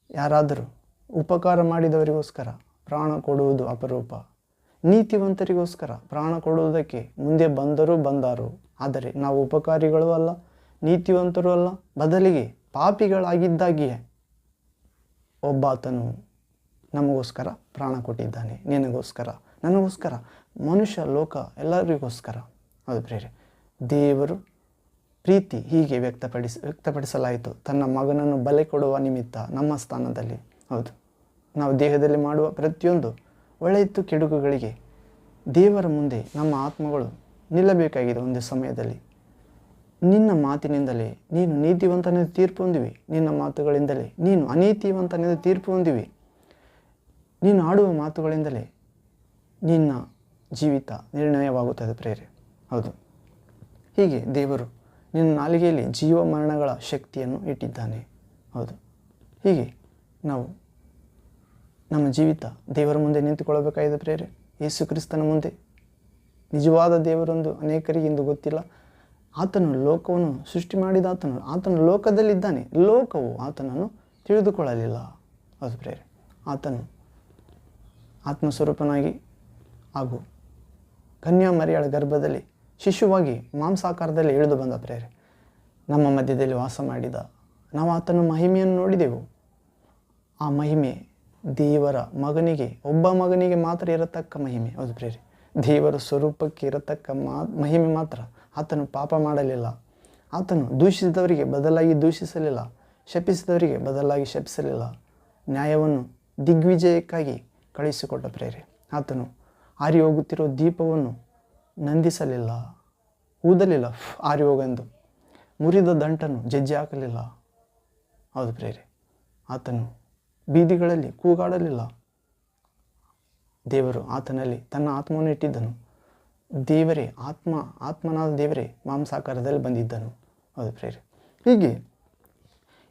ಯಾರಾದರೂ ಉಪಕಾರ ಮಾಡಿದವರಿಗೋಸ್ಕರ ಪ್ರಾಣ ಕೊಡುವುದು ಅಪರೂಪ. ನೀತಿವಂತರಿಗೋಸ್ಕರ ಪ್ರಾಣ ಕೊಡುವುದಕ್ಕೆ ಮುಂದೆ ಬಂದಾರು. ಆದರೆ ನಾವು ಉಪಕಾರಿಗಳೂ ಅಲ್ಲ, ನೀತಿವಂತರೂ ಅಲ್ಲ, ಬದಲಿಗೆ ಪಾಪಿಗಳಾಗಿದ್ದಾಗಿಯೇ ಒಬ್ಬಾತನು ನಮಗೋಸ್ಕರ ಪ್ರಾಣ ಕೊಟ್ಟಿದ್ದಾನೆ. ನಿನಗೋಸ್ಕರ, ನನಗೋಸ್ಕರ, ಮನುಷ್ಯ ಲೋಕ ಎಲ್ಲರಿಗೋಸ್ಕರ. ಹೌದು ಪ್ರೇರೆ, ದೇವರು ಪ್ರೀತಿ ಹೀಗೆ ವ್ಯಕ್ತಪಡಿಸಲಾಯಿತು, ತನ್ನ ಮಗನನ್ನು ಬಲಿ ಕೊಡುವ ನಿಮಿತ್ತ ನಮ್ಮ ಸ್ಥಾನದಲ್ಲಿ. ಹೌದು, ನಾವು ದೇಹದಲ್ಲಿ ಮಾಡುವ ಪ್ರತಿಯೊಂದು ಒಳ್ಳೆಯತ್ತು ಕೆಡುಕುಗಳಿಗೆ ದೇವರ ಮುಂದೆ ನಮ್ಮ ಆತ್ಮಗಳು ನಿಲ್ಲಬೇಕಾಗಿದೆ. ಒಂದು ಸಮಯದಲ್ಲಿ ನಿನ್ನ ಮಾತಿನಿಂದಲೇ ನೀನು ನೀತಿವಂತನೆಂದು ತೀರ್ಪು ಹೊಂದಿವಿ, ನಿನ್ನ ಮಾತುಗಳಿಂದಲೇ ನೀನು ಅನೀತಿವಂತನೆಂದು ತೀರ್ಪು ಹೊಂದಿವಿ, ನೀನು ಆಡುವ ಮಾತುಗಳಿಂದಲೇ ನಿನ್ನ ಜೀವಿತ ನಿರ್ಣಯವಾಗುತ್ತದೆ ಪ್ರೇರೆ. ಹೌದು, ಹೀಗೆ ದೇವರು ನಿನ್ನ ನಾಲಿಗೆಯಲ್ಲಿ ಜೀವ ಮರಣಗಳ ಶಕ್ತಿಯನ್ನು ಇಟ್ಟಿದ್ದಾನೆ. ಹೌದು, ಹೀಗೆ ನಾವು ನಮ್ಮ ಜೀವಿತ ದೇವರ ಮುಂದೆ ನಿಂತುಕೊಳ್ಳಬೇಕಾಗಿದೆ ಪ್ರೇರೆ. ಯೇಸು ಕ್ರಿಸ್ತನ ಮುಂದೆ ನಿಜವಾದ ದೇವರೊಂದು ಅನೇಕರಿಗೆ ಇಂದು ಗೊತ್ತಿಲ್ಲ. ಆತನು ಲೋಕವನ್ನು ಸೃಷ್ಟಿ ಮಾಡಿದ ಆತನು ಲೋಕದಲ್ಲಿದ್ದಾನೆ, ಲೋಕವು ಆತನನ್ನು ತಿಳಿದುಕೊಳ್ಳಲಿಲ್ಲ. ಹೌದು ಪ್ರೇರೆ, ಆತನು ಆತ್ಮಸ್ವರೂಪನಾಗಿ ಹಾಗೂ ಕನ್ಯಾ ಮರಿಯಳ ಗರ್ಭದಲ್ಲಿ ಶಿಶುವಾಗಿ ಮಾಂಸಾಕಾರದಲ್ಲಿ ಇಳಿದು ಬಂದ ಪ್ರೇರೆ. ನಮ್ಮ ಮಧ್ಯದಲ್ಲಿ ವಾಸ ಮಾಡಿದ, ನಾವು ಆತನ ಮಹಿಮೆಯನ್ನು ನೋಡಿದೆವು. ಆ ಮಹಿಮೆ ದೇವರ ಮಗನಿಗೆ, ಒಬ್ಬ ಮಗನಿಗೆ ಮಾತ್ರ ಇರತಕ್ಕ ಮಹಿಮೆ. ಹೌದು ಪ್ರೇರೆ, ದೇವರ ಸ್ವರೂಪಕ್ಕೆ ಇರತಕ್ಕ ಮಹಿಮೆ ಮಾತ್ರ. ಆತನು ಪಾಪ ಮಾಡಲಿಲ್ಲ, ಆತನು ದೂಷಿಸಿದವರಿಗೆ ಬದಲಾಗಿ ದೂಷಿಸಲಿಲ್ಲ, ಶಪಿಸಿದವರಿಗೆ ಬದಲಾಗಿ ಶಪಿಸಲಿಲ್ಲ, ನ್ಯಾಯವನ್ನು ದಿಗ್ವಿಜಯಕ್ಕಾಗಿ ಕಳಿಸಿಕೊಟ್ಟ ಪ್ರೇರೆ. ಆತನು ಆರಿ ಹೋಗುತ್ತಿರುವ ದೀಪವನ್ನು ನಂದಿಸಲಿಲ್ಲ, ಊದಲಿಲ್ಲ ಆರಿ ಹೋಗೆಂದು, ಮುರಿದ ದಂಟನ್ನು ಜಜ್ಜಿ ಹಾಕಲಿಲ್ಲ. ಹೌದು ಪ್ರೇರೆ, ಆತನು ಬೀದಿಗಳಲ್ಲಿ ಕೂಗಾಡಲಿಲ್ಲ. ದೇವರು ಆತನಲ್ಲಿ ತನ್ನ ಆತ್ಮವನ್ನು ಇಟ್ಟಿದ್ದನು. ದೇವರೇ ಆತ್ಮನಾದ ದೇವರೇ ಮಾಂಸಾಕಾರದಲ್ಲಿ ಬಂದಿದ್ದನು. ಹೌದು ಪ್ರೇರೆ, ಹೀಗೆ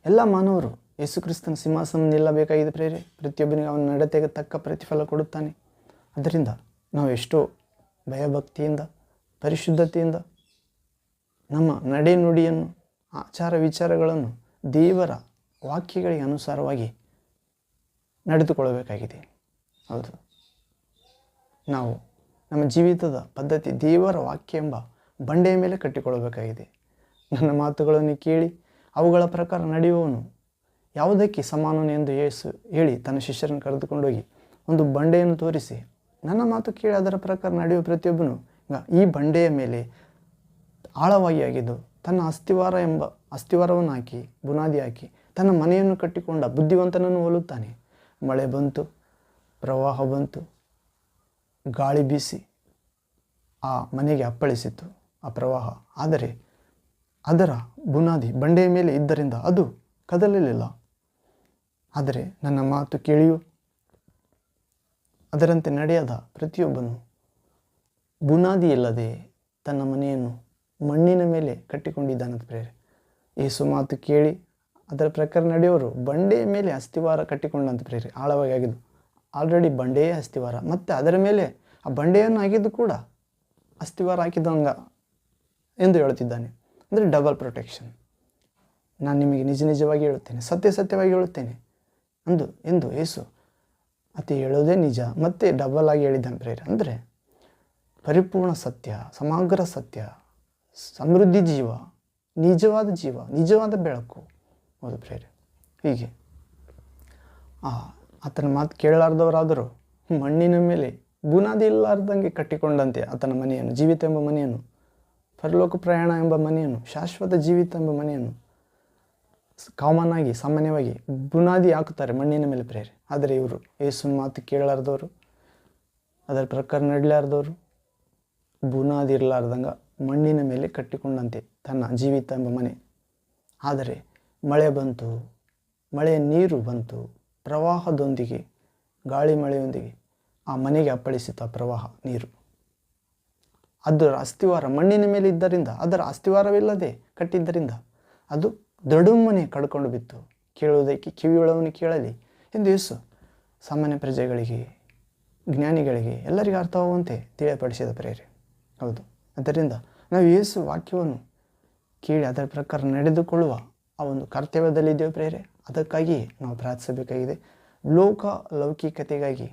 ಎಲ್ಲ ಮಾನವರು ಯೇಸು ಕ್ರಿಸ್ತನ ಸಿಂಹಾಸನ ನಿಲ್ಲಬೇಕಾಗಿದೆ ಪ್ರೇರೆ. ಪ್ರತಿಯೊಬ್ಬನಿಗೆ ಅವನ ನಡತೆಗೆ ತಕ್ಕ ಪ್ರತಿಫಲ ಕೊಡುತ್ತಾನೆ. ಅದರಿಂದ ನಾವು ಎಷ್ಟೋ ಭಯಭಕ್ತಿಯಿಂದ, ಪರಿಶುದ್ಧತೆಯಿಂದ ನಮ್ಮ ನಡೆ ನುಡಿಯನ್ನು, ಆಚಾರ ವಿಚಾರಗಳನ್ನು ದೇವರ ವಾಕ್ಯಗಳಿಗೆ ಅನುಸಾರವಾಗಿ ನಡೆದುಕೊಳ್ಳಬೇಕಾಗಿದೆ. ಹೌದು, ನಾವು ನಮ್ಮ ಜೀವಿತದ ಪದ್ಧತಿ ದೇವರ ವಾಕ್ಯ ಎಂಬ ಬಂಡೆಯ ಮೇಲೆ ಕಟ್ಟಿಕೊಳ್ಳಬೇಕಾಗಿದೆ. ನನ್ನ ಮಾತುಗಳನ್ನು ಕೇಳಿ ಅವುಗಳ ಪ್ರಕಾರ ನಡೆಯುವವನು ಯಾವುದಕ್ಕೆ ಸಮಾನನು ಎಂದು ಹೇಳಿ ತನ್ನ ಶಿಷ್ಯರನ್ನು ಕರೆದುಕೊಂಡೋಗಿ ಒಂದು ಬಂಡೆಯನ್ನು ತೋರಿಸಿ, ನನ್ನ ಮಾತು ಕೇಳಿ ಅದರ ಪ್ರಕಾರ ನಡೆಯುವ ಪ್ರತಿಯೊಬ್ಬನು ಈ ಬಂಡೆಯ ಮೇಲೆ ಆಳವಾಗಿ ಆಗಿದ್ದು ತನ್ನ ಅಸ್ಥಿವಾರವನ್ನು ಹಾಕಿ, ಬುನಾದಿ ಹಾಕಿ ತನ್ನ ಮನೆಯನ್ನು ಕಟ್ಟಿಕೊಂಡ ಬುದ್ಧಿವಂತನನ್ನು ಹೋಲುತ್ತಾನೆ. ಮಳೆ ಬಂತು, ಪ್ರವಾಹ ಬಂತು, ಗಾಳಿ ಬೀಸಿ ಆ ಮನೆಗೆ ಅಪ್ಪಳಿಸಿತು ಆ ಪ್ರವಾಹ. ಆದರೆ ಅದರ ಬುನಾದಿ ಬಂಡೆಯ ಮೇಲೆ ಇದ್ದರಿಂದ ಅದು ಕದಲಲಿಲ್ಲ. ಆದರೆ ನನ್ನ ಮಾತು ಕೇಳಿಯೂ ಅದರಂತೆ ನಡೆಯದ ಪ್ರತಿಯೊಬ್ಬನು ಬುನಾದಿ ಇಲ್ಲದೆ ತನ್ನ ಮನೆಯನ್ನು ಮಣ್ಣಿನ ಮೇಲೆ ಕಟ್ಟಿಕೊಂಡಿದ್ದಾನಂತ ಪ್ರೇರೆ. ಯೇಸು ಮಾತು ಕೇಳಿ ಅದರ ಪ್ರಕಾರ ನಡೆಯೋರು ಬಂಡೆಯ ಮೇಲೆ ಅಸ್ಥಿವಾರ ಕಟ್ಟಿಕೊಂಡಂತ ಪ್ರೇರೆ. ಆಳವಾಗಿ ಆಗಿದ್ದು ಆಲ್ರೆಡಿ ಬಂಡೆಯೇ ಅಸ್ಥಿವಾರ, ಮತ್ತು ಅದರ ಮೇಲೆ ಆ ಬಂಡೆಯನ್ನು ಆಗಿದ್ದು ಕೂಡ ಅಸ್ಥಿವಾರ ಹಾಕಿದಂಗ ಎಂದು ಹೇಳುತ್ತಿದ್ದಾನೆ. ಅಂದರೆ ಡಬಲ್ ಪ್ರೊಟೆಕ್ಷನ್. ನಾನು ನಿಮಗೆ ನಿಜವಾಗಿ ಹೇಳುತ್ತೇನೆ, ಸತ್ಯವಾಗಿ ಹೇಳುತ್ತೇನೆ ಎಂದು ಯೇಸು ಅತಿ ಹೇಳೋದೇ ನಿಜ ಮತ್ತೆ ಡಬಲ್ ಆಗಿ ಹೇಳಿದ್ದಾನೆ ಪ್ರೇರೆ. ಅಂದರೆ ಪರಿಪೂರ್ಣ ಸತ್ಯ, ಸಮಗ್ರ ಸತ್ಯ, ಸಮೃದ್ಧಿ ಜೀವ, ನಿಜವಾದ ಬೆಳಕು. ಹೌದು ಪ್ರೇರೆ, ಹೀಗೆ ಆತನ ಮಾತು ಕೇಳಲಾರ್ದವರಾದರೂ ಮಣ್ಣಿನ ಮೇಲೆ ಬುನಾದಿ ಇಲ್ಲಾರ್ದಂಗೆ ಕಟ್ಟಿಕೊಂಡಂತೆ ಆತನ ಮನೆಯನ್ನು, ಜೀವಿತ ಎಂಬ ಮನೆಯನ್ನು, ಪರಲೋಕ ಪ್ರಯಾಣ ಎಂಬ ಮನೆಯನ್ನು, ಶಾಶ್ವತ ಜೀವಿತ ಎಂಬ ಮನೆಯನ್ನು ಕಾಮನ್ ಆಗಿ ಸಾಮಾನ್ಯವಾಗಿ ಬುನಾದಿ ಹಾಕುತ್ತಾರೆ ಮಣ್ಣಿನ ಮೇಲೆ ಪ್ರೇರೆ. ಆದರೆ ಇವರು ಯೇಸುವಿನ ಮಾತು ಕೇಳಲಾರ್ದವರು, ಅದರ ಪ್ರಕಾರ ನಡಲಾರ್ದವರು, ಬುನಾದಿ ಇರಲಾರ್ದಂಗೆ ಮಣ್ಣಿನ ಮೇಲೆ ಕಟ್ಟಿಕೊಂಡಂತೆ ತನ್ನ ಜೀವಿತ ಎಂಬ ಮನೆ. ಆದರೆ ಮಳೆ ಬಂತು, ಮಳೆಯ ನೀರು ಬಂತು, ಪ್ರವಾಹದೊಂದಿಗೆ, ಗಾಳಿ ಮಳೆಯೊಂದಿಗೆ ಆ ಮನೆಗೆ ಅಪ್ಪಳಿಸಿತು ಆ ಪ್ರವಾಹ ನೀರು. ಅದರ ಅಸ್ಥಿವಾರ ಮಣ್ಣಿನ ಮೇಲೆ ಇದ್ದರಿಂದ, ಅದರ ಅಸ್ಥಿವಾರವಿಲ್ಲದೆ ಕಟ್ಟಿದ್ದರಿಂದ ಅದು ದೊಡ್ಡಮ್ಮನೆ ಕಡ್ಕೊಂಡು ಬಿತ್ತು. ಕೇಳುವುದಕ್ಕೆ ಕಿವಿಯೊಳವನು ಕೇಳಲಿ ಎಂದು ಯೇಸು ಸಾಮಾನ್ಯ ಪ್ರಜೆಗಳಿಗೆ, ಜ್ಞಾನಿಗಳಿಗೆ, ಎಲ್ಲರಿಗೂ ಅರ್ಥವಾಗುವಂತೆ ತಿಳಿಯಪಡಿಸಿದ ಪ್ರೇರೆ. ಹೌದು, ಆದ್ದರಿಂದ ನಾವು ಯೇಸು ವಾಕ್ಯವನ್ನು ಕೇಳಿ ಅದರ ಪ್ರಕಾರ ನಡೆದುಕೊಳ್ಳುವ ಆ ಒಂದು ಕರ್ತವ್ಯದಲ್ಲಿದ್ದೇವೆ ಪ್ರೇರೆ. ಅದಕ್ಕಾಗಿ ನಾವು ಪ್ರಾರ್ಥಿಸಬೇಕಾಗಿದೆ. ಲೌಕಿಕತೆಗಾಗಿ,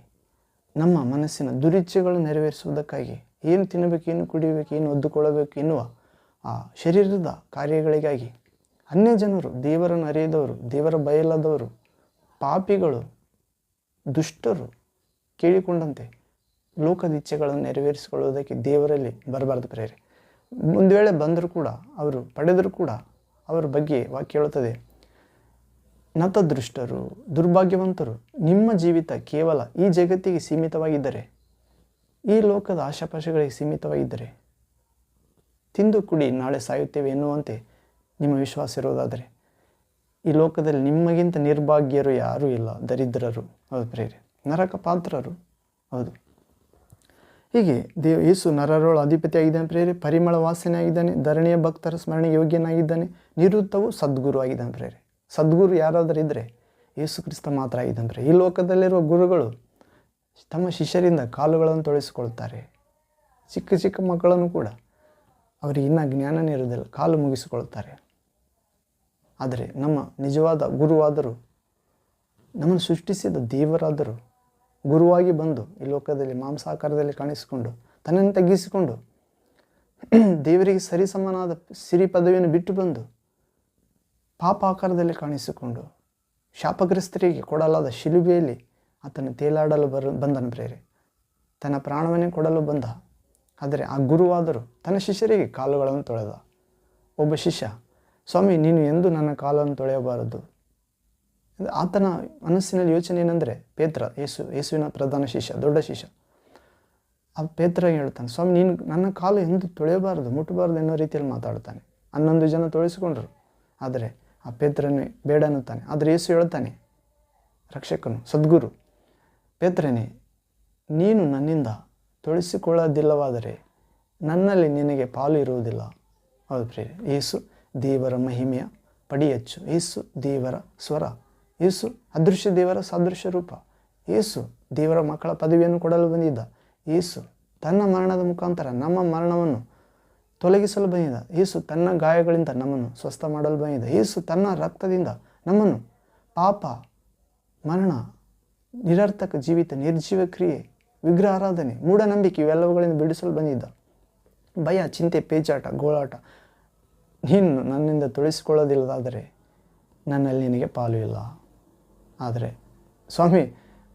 ನಮ್ಮ ಮನಸ್ಸಿನ ದುರಿಚ್ಛೆಗಳು ನೆರವೇರಿಸುವುದಕ್ಕಾಗಿ, ಏನು ತಿನ್ನಬೇಕು, ಏನು ಕುಡಿಯಬೇಕು, ಏನು ಒದ್ದುಕೊಳ್ಳಬೇಕು ಎನ್ನುವ ಆ ಶರೀರದ ಕಾರ್ಯಗಳಿಗಾಗಿ ಅನ್ಯ ಜನರು, ದೇವರನ್ನು ಅರಿಯದವರು, ದೇವರ ಬಯಲದವರು, ಪಾಪಿಗಳು, ದುಷ್ಟರು ಕೇಳಿಕೊಂಡಂತೆ ಲೋಕದ ಇಚ್ಛೆಗಳನ್ನು ನೆರವೇರಿಸಿಕೊಳ್ಳುವುದಕ್ಕೆ ದೇವರಲ್ಲಿ ಬರಬಾರ್ದು ಪ್ರೇರೆ. ಒಂದು ವೇಳೆ ಬಂದರೂ ಕೂಡ, ಅವರು ಪಡೆದರೂ ಕೂಡ ಅವರ ಬಗ್ಗೆ ವಾಕ್ಯ ಹೇಳುತ್ತದೆ, ನತದೃಷ್ಟರು, ದುರ್ಭಾಗ್ಯವಂತರು, ನಿಮ್ಮ ಜೀವಿತ ಕೇವಲ ಈ ಜಗತ್ತಿಗೆ ಸೀಮಿತವಾಗಿದ್ದರೆ, ಈ ಲೋಕದ ಆಶಾಪಾಶಗಳಿಗೆ ಸೀಮಿತವಾಗಿದ್ದರೆ, ತಿಂದು ಕುಡಿ ನಾಳೆ ಸಾಯುತ್ತೇವೆ ಎನ್ನುವಂತೆ ನಿಮ್ಮ ವಿಶ್ವಾಸ ಇರೋದಾದರೆ, ಈ ಲೋಕದಲ್ಲಿ ನಿಮಗಿಂತ ನಿರ್ಭಾಗ್ಯರು ಯಾರೂ ಇಲ್ಲ, ದರಿದ್ರರು, ಹೌದು ಪ್ರೇರೆ, ನರಕ ಪಾತ್ರರು. ಹೌದು, ಹೀಗೆ ಯೇಸು ನರರೊಳ ಅಧಿಪತಿಯಾಗಿದ್ದಾನೆ ಪ್ರೇರೆ, ಪರಿಮಳ ವಾಸನೆ ಆಗಿದ್ದಾನೆ, ಧರಣಿಯ ಭಕ್ತರ ಸ್ಮರಣೆಗೆ ಯೋಗ್ಯನಾಗಿದ್ದಾನೆ, ನಿವೃತ್ತವು ಸದ್ಗುರು ಆಗಿದ್ದಾನೆ ಪ್ರೇರೆ. ಸದ್ಗುರು ಯಾರಾದರೂ ಇದ್ದರೆ ಯೇಸು ಕ್ರಿಸ್ತ ಮಾತ್ರ ಆಗಿದ್ದಾನೆ ಪ್ರೇರೆ. ಈ ಲೋಕದಲ್ಲಿರುವ ಗುರುಗಳು ತಮ್ಮ ಶಿಷ್ಯರಿಂದ ಕಾಲುಗಳನ್ನು ತೊಳೆಸಿಕೊಳ್ತಾರೆ. ಚಿಕ್ಕ ಚಿಕ್ಕ ಮಕ್ಕಳನ್ನು ಕೂಡ ಅವರಿಗೆ ಇನ್ನೂ ಜ್ಞಾನನೇ ಇರುವುದಿಲ್ಲ, ಕಾಲು ಮುಗಿಸಿಕೊಳ್ತಾರೆ. ಆದರೆ ನಮ್ಮ ನಿಜವಾದ ಗುರುವಾದರೂ, ನಮ್ಮನ್ನು ಸೃಷ್ಟಿಸಿದ ದೇವರಾದರೂ ಗುರುವಾಗಿ ಬಂದು ಈ ಲೋಕದಲ್ಲಿ ಮಾಂಸಾಕಾರದಲ್ಲಿ ಕಾಣಿಸಿಕೊಂಡು ತನ್ನನ್ನು ತಗ್ಗಿಸಿಕೊಂಡು ದೇವರಿಗೆ ಸರಿಸಮನಾದ ಸಿರಿ ಪದವಿಯನ್ನು ಬಿಟ್ಟು ಬಂದು ಪಾಪ ಆಕಾರದಲ್ಲಿ ಕಾಣಿಸಿಕೊಂಡು ಶಾಪಗ್ರಸ್ತರಿಗೆ ಕೊಡಲಾದ ಶಿಲುಬೆಯಲ್ಲಿ ಆತನು ತೇಲಾಡಲು ಬಂದನು ಪ್ರೇರೆ. ತನ್ನ ಪ್ರಾಣವನ್ನೇ ಕೊಡಲು ಬಂದ. ಆದರೆ ಆ ಗುರುವಾದರೂ ತನ್ನ ಶಿಷ್ಯರಿಗೆ ಕಾಲುಗಳನ್ನು ತೊಳೆದ. ಒಬ್ಬ ಶಿಷ್ಯ, ಸ್ವಾಮಿ ನೀನು ಎಂದು ನನ್ನ ಕಾಲನ್ನು ತೊಳೆಯಬಾರದು. ಆತನ ಮನಸ್ಸಿನಲ್ಲಿ ಯೋಚನೆ ಏನಂದರೆ, ಪೇತ್ರ, ಯೇಸುವಿನ ಪ್ರಧಾನ ಶಿಷ್ಯ, ದೊಡ್ಡ ಶಿಷ್ಯ, ಆ ಪೇತ್ರ ಹೇಳ್ತಾನೆ, ಸ್ವಾಮಿ ನೀನು ನನ್ನ ಕಾಲು ಎಂದು ತೊಳೆಯಬಾರದು, ಮುಟ್ಟಬಾರದು ಎನ್ನೋ ರೀತಿಯಲ್ಲಿ ಮಾತಾಡ್ತಾನೆ. 11 ಜನ ತೊಳೆಸಿಕೊಂಡರು. ಆದರೆ ಆ ಪೇತ್ರನೇ ಬೇಡ ಅನ್ನುತ್ತಾನೆ. ಆದರೆ ಯೇಸು ಹೇಳ್ತಾನೆ, ರಕ್ಷಕನು, ಸದ್ಗುರು, ಪೇತ್ರನೇ, ನೀನು ನನ್ನಿಂದ ತೊಳೆಸಿಕೊಳ್ಳೋದಿಲ್ಲವಾದರೆ ನನ್ನಲ್ಲಿ ನಿನಗೆ ಪಾಲು ಇರುವುದಿಲ್ಲ. ಹೌದು ಪ್ರಿಯರೇ, ಯೇಸು ದೇವರ ಮಹಿಮೆಯ ಪಡಿಯಚ್ಚು, ಯೇಸು ದೇವರ ಸ್ವರ, ಯೇಸು ಅದೃಶ್ಯ ದೇವರ ಸಾದೃಶ್ಯ ರೂಪ, ಯೇಸು ದೇವರ ಮಕ್ಕಳ ಪದವಿಯನ್ನು ಕೊಡಲು ಬಂದಿದ್ದ, ಯೇಸು ತನ್ನ ಮರಣದ ಮುಖಾಂತರ ನಮ್ಮ ಮರಣವನ್ನು ತೊಲಗಿಸಲು ಬಂದಿದ್ದ, ಯೇಸು ತನ್ನ ಗಾಯಗಳಿಂದ ನಮ್ಮನ್ನು ಸ್ವಸ್ಥ ಮಾಡಲು ಬಂದಿದ್ದ, ಯೇಸು ತನ್ನ ರಕ್ತದಿಂದ ನಮ್ಮನ್ನು ಪಾಪ, ಮರಣ, ನಿರರ್ಥಕ ಜೀವಿತ, ನಿರ್ಜೀವ ಕ್ರಿಯೆ, ವಿಗ್ರಹ ಆರಾಧನೆ, ಮೂಢನಂಬಿಕೆ ಇವೆಲ್ಲವುಗಳಿಂದ ಬಿಡಿಸಲು ಬಂದಿದ್ದ. ಭಯ, ಚಿಂತೆ, ಪೇಚಾಟ, ಗೋಳಾಟ ನೀನು ನನ್ನಿಂದ ತೊಳೆಸಿಕೊಳ್ಳೋದಿಲ್ಲದಾದರೆ ನನ್ನಲ್ಲಿ ನಿನಗೆ ಪಾಲು ಇಲ್ಲ. ಆದರೆ ಸ್ವಾಮಿ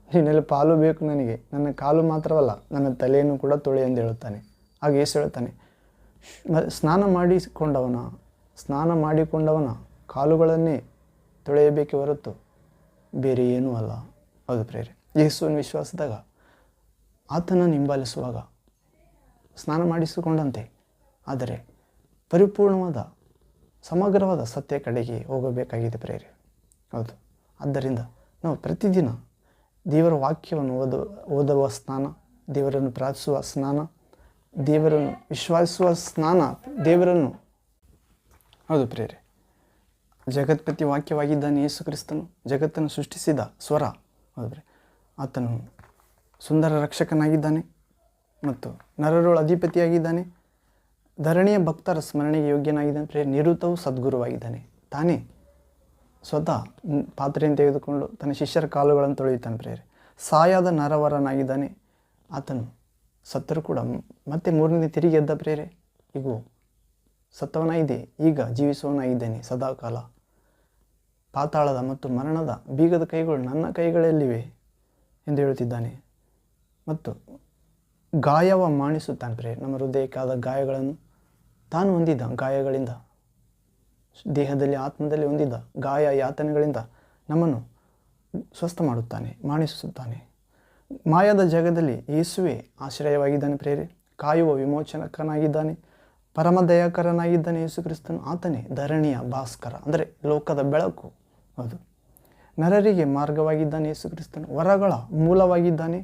ನೀನಲ್ಲಿ ಪಾಲು ಬೇಕು ನನಗೆ, ನನ್ನ ಕಾಲು ಮಾತ್ರವಲ್ಲ ನನ್ನ ತಲೆಯನ್ನು ಕೂಡ ತೊಳೆ ಎಂದು ಹೇಳುತ್ತಾನೆ. ಹಾಗೆ ಯೇಸು ಹೇಳ್ತಾನೆ, ಸ್ನಾನ ಮಾಡಿಕೊಂಡವನ ಕಾಲುಗಳನ್ನೇ ತೊಳೆಯಬೇಕೆ ಹೊರತು ಬೇರೆ ಏನೂ ಅಲ್ಲ. ಹೌದು ಪ್ರೇರೆ, ಯೇಸುವಿನ ವಿಶ್ವಾಸದಾಗ ಆತನನ್ನು ಹಿಂಬಾಲಿಸುವಾಗ ಸ್ನಾನ ಮಾಡಿಸಿಕೊಂಡಂತೆ, ಆದರೆ ಪರಿಪೂರ್ಣವಾದ ಸಮಗ್ರವಾದ ಸತ್ಯ ಕಡೆಗೆ ಹೋಗಬೇಕಾಗಿದೆ ಪ್ರೇರೆ. ಹೌದು, ಆದ್ದರಿಂದ ನಾವು ಪ್ರತಿದಿನ ದೇವರ ವಾಕ್ಯವನ್ನು ಓದುವ ಸ್ನಾನ, ದೇವರನ್ನು ಪ್ರಾರ್ಥಿಸುವ ಸ್ನಾನ, ದೇವರನ್ನು ವಿಶ್ವಾಸಿಸುವ ಸ್ನಾನ, ದೇವರನ್ನು, ಹೌದು ಪ್ರೇರೆ, ಜಗತ್ಪತಿ ವಾಕ್ಯವಾಗಿದ್ದಾನೆ ಯೇಸು ಕ್ರಿಸ್ತನು, ಜಗತ್ತನ್ನು ಸೃಷ್ಟಿಸಿದ ಸ್ವರ. ಹೌದು, ಆತನು ಸುಂದರ ರಕ್ಷಕನಾಗಿದ್ದಾನೆ ಮತ್ತು ನರರೊಳ ಅಧಿಪತಿಯಾಗಿದ್ದಾನೆ, ಧರಣಿಯ ಭಕ್ತರ ಸ್ಮರಣೆಗೆ ಯೋಗ್ಯನಾಗಿದ್ದಾನೆ ಪ್ರೇರೆ. ನಿವೃತ್ತವು ಸದ್ಗುರುವಾಗಿದ್ದಾನೆ. ತಾನೇ ಸ್ವತಃ ಪಾತ್ರೆಯನ್ನು ತೆಗೆದುಕೊಂಡು ತನ್ನ ಶಿಷ್ಯರ ಕಾಲುಗಳನ್ನು ತೊಳೆಯುತ್ತಾನೆ ಪ್ರೇರೆ. ಸಾಯಾದ ನರವರನಾಗಿದ್ದಾನೆ. ಆತನು ಸತ್ತರೂ ಕೂಡ ಮತ್ತೆ 3ನೇ ತಿರುಗಿ ಎದ್ದ ಪ್ರೇರೆ. ಈಗ ಸತ್ತವನಾಗಿದೆ, ಈಗ ಜೀವಿಸುವವನಾಗಿದ್ದೇನೆ ಸದಾಕಾಲ. ಪಾತಾಳದ ಮತ್ತು ಮರಣದ ಬೀಗದ ಕೈಗಳು ನನ್ನ ಕೈಗಳಲ್ಲಿವೆ ಎಂದು ಹೇಳುತ್ತಿದ್ದಾನೆ. ಮತ್ತು ಗಾಯವ ಮಾಡಿಸುತ್ತಾನೆ ಪ್ರೇರೆ. ನಮ್ಮ ಹೃದಯಕ್ಕಾದ ಗಾಯಗಳನ್ನು ತಾನು ಹೊಂದಿದ್ದ ಗಾಯಗಳಿಂದ, ದೇಹದಲ್ಲಿ ಆತ್ಮದಲ್ಲಿ ಹೊಂದಿದ್ದ ಗಾಯ ಯಾತನೆಗಳಿಂದ ನಮ್ಮನ್ನು ಸ್ವಸ್ಥ ಮಾಡುತ್ತಾನೆ, ಮಾಡಿಸುತ್ತಾನೆ. ಮಾಯದ ಜಗದಲ್ಲಿ ಯೇಸುವೆ ಆಶ್ರಯವಾಗಿದ್ದಾನೆ ಪ್ರೇರೆ. ಕಾಯುವ ವಿಮೋಚನಕನಾಗಿದ್ದಾನೆ, ಪರಮದಯಾಕರನಾಗಿದ್ದಾನೆ ಯೇಸು ಕ್ರಿಸ್ತನು. ಆತನೇ ಧರಣಿಯ ಭಾಸ್ಕರ, ಅಂದರೆ ಲೋಕದ ಬೆಳಕು. ಹೌದು, ನರರಿಗೆ ಮಾರ್ಗವಾಗಿದ್ದಾನೆ ಯೇಸು ಕ್ರಿಸ್ತನು. ವರಗಳ ಮೂಲವಾಗಿದ್ದಾನೆ.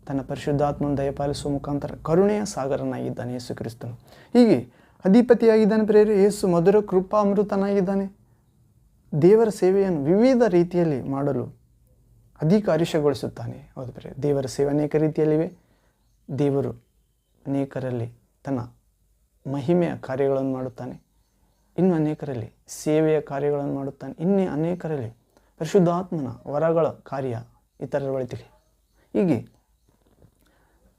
ತನ್ನ ಪರಿಶುದ್ಧಾತ್ಮನ ದಯಪಾಲಿಸುವ ಮುಖಾಂತರ ಕರುಣೆಯ ಸಾಗರನಾಗಿದ್ದಾನೆ ಯೇಸು ಕ್ರಿಸ್ತನು. ಹೀಗೆ ಅಧಿಪತಿಯಾಗಿದ್ದಾನೆ ಪ್ರೇರೆ. ಯೇಸು ಮಧುರ ಕೃಪಾಮೃತನಾಗಿದ್ದಾನೆ. ದೇವರ ಸೇವೆಯನ್ನು ವಿವಿಧ ರೀತಿಯಲ್ಲಿ ಮಾಡಲು ಅಧಿಕ ಹರ್ಷಗೊಳಿಸುತ್ತಾನೆ. ಹೌದು ಪ್ರೇರೆ, ದೇವರ ಸೇವೆ ಅನೇಕ ರೀತಿಯಲ್ಲಿವೆ. ದೇವರು ಅನೇಕರಲ್ಲಿ ತನ್ನ ಮಹಿಮೆಯ ಕಾರ್ಯಗಳನ್ನು ಮಾಡುತ್ತಾನೆ, ಇನ್ನು ಅನೇಕರಲ್ಲಿ ಸೇವೆಯ ಕಾರ್ಯಗಳನ್ನು ಮಾಡುತ್ತಾನೆ, ಇನ್ನೇ ಅನೇಕರಲ್ಲಿ ಪರಿಶುದ್ಧಾತ್ಮನ ವರಗಳ ಕಾರ್ಯ ಇತರರ ಒಳಿತಿಗೆ. ಹೀಗೆ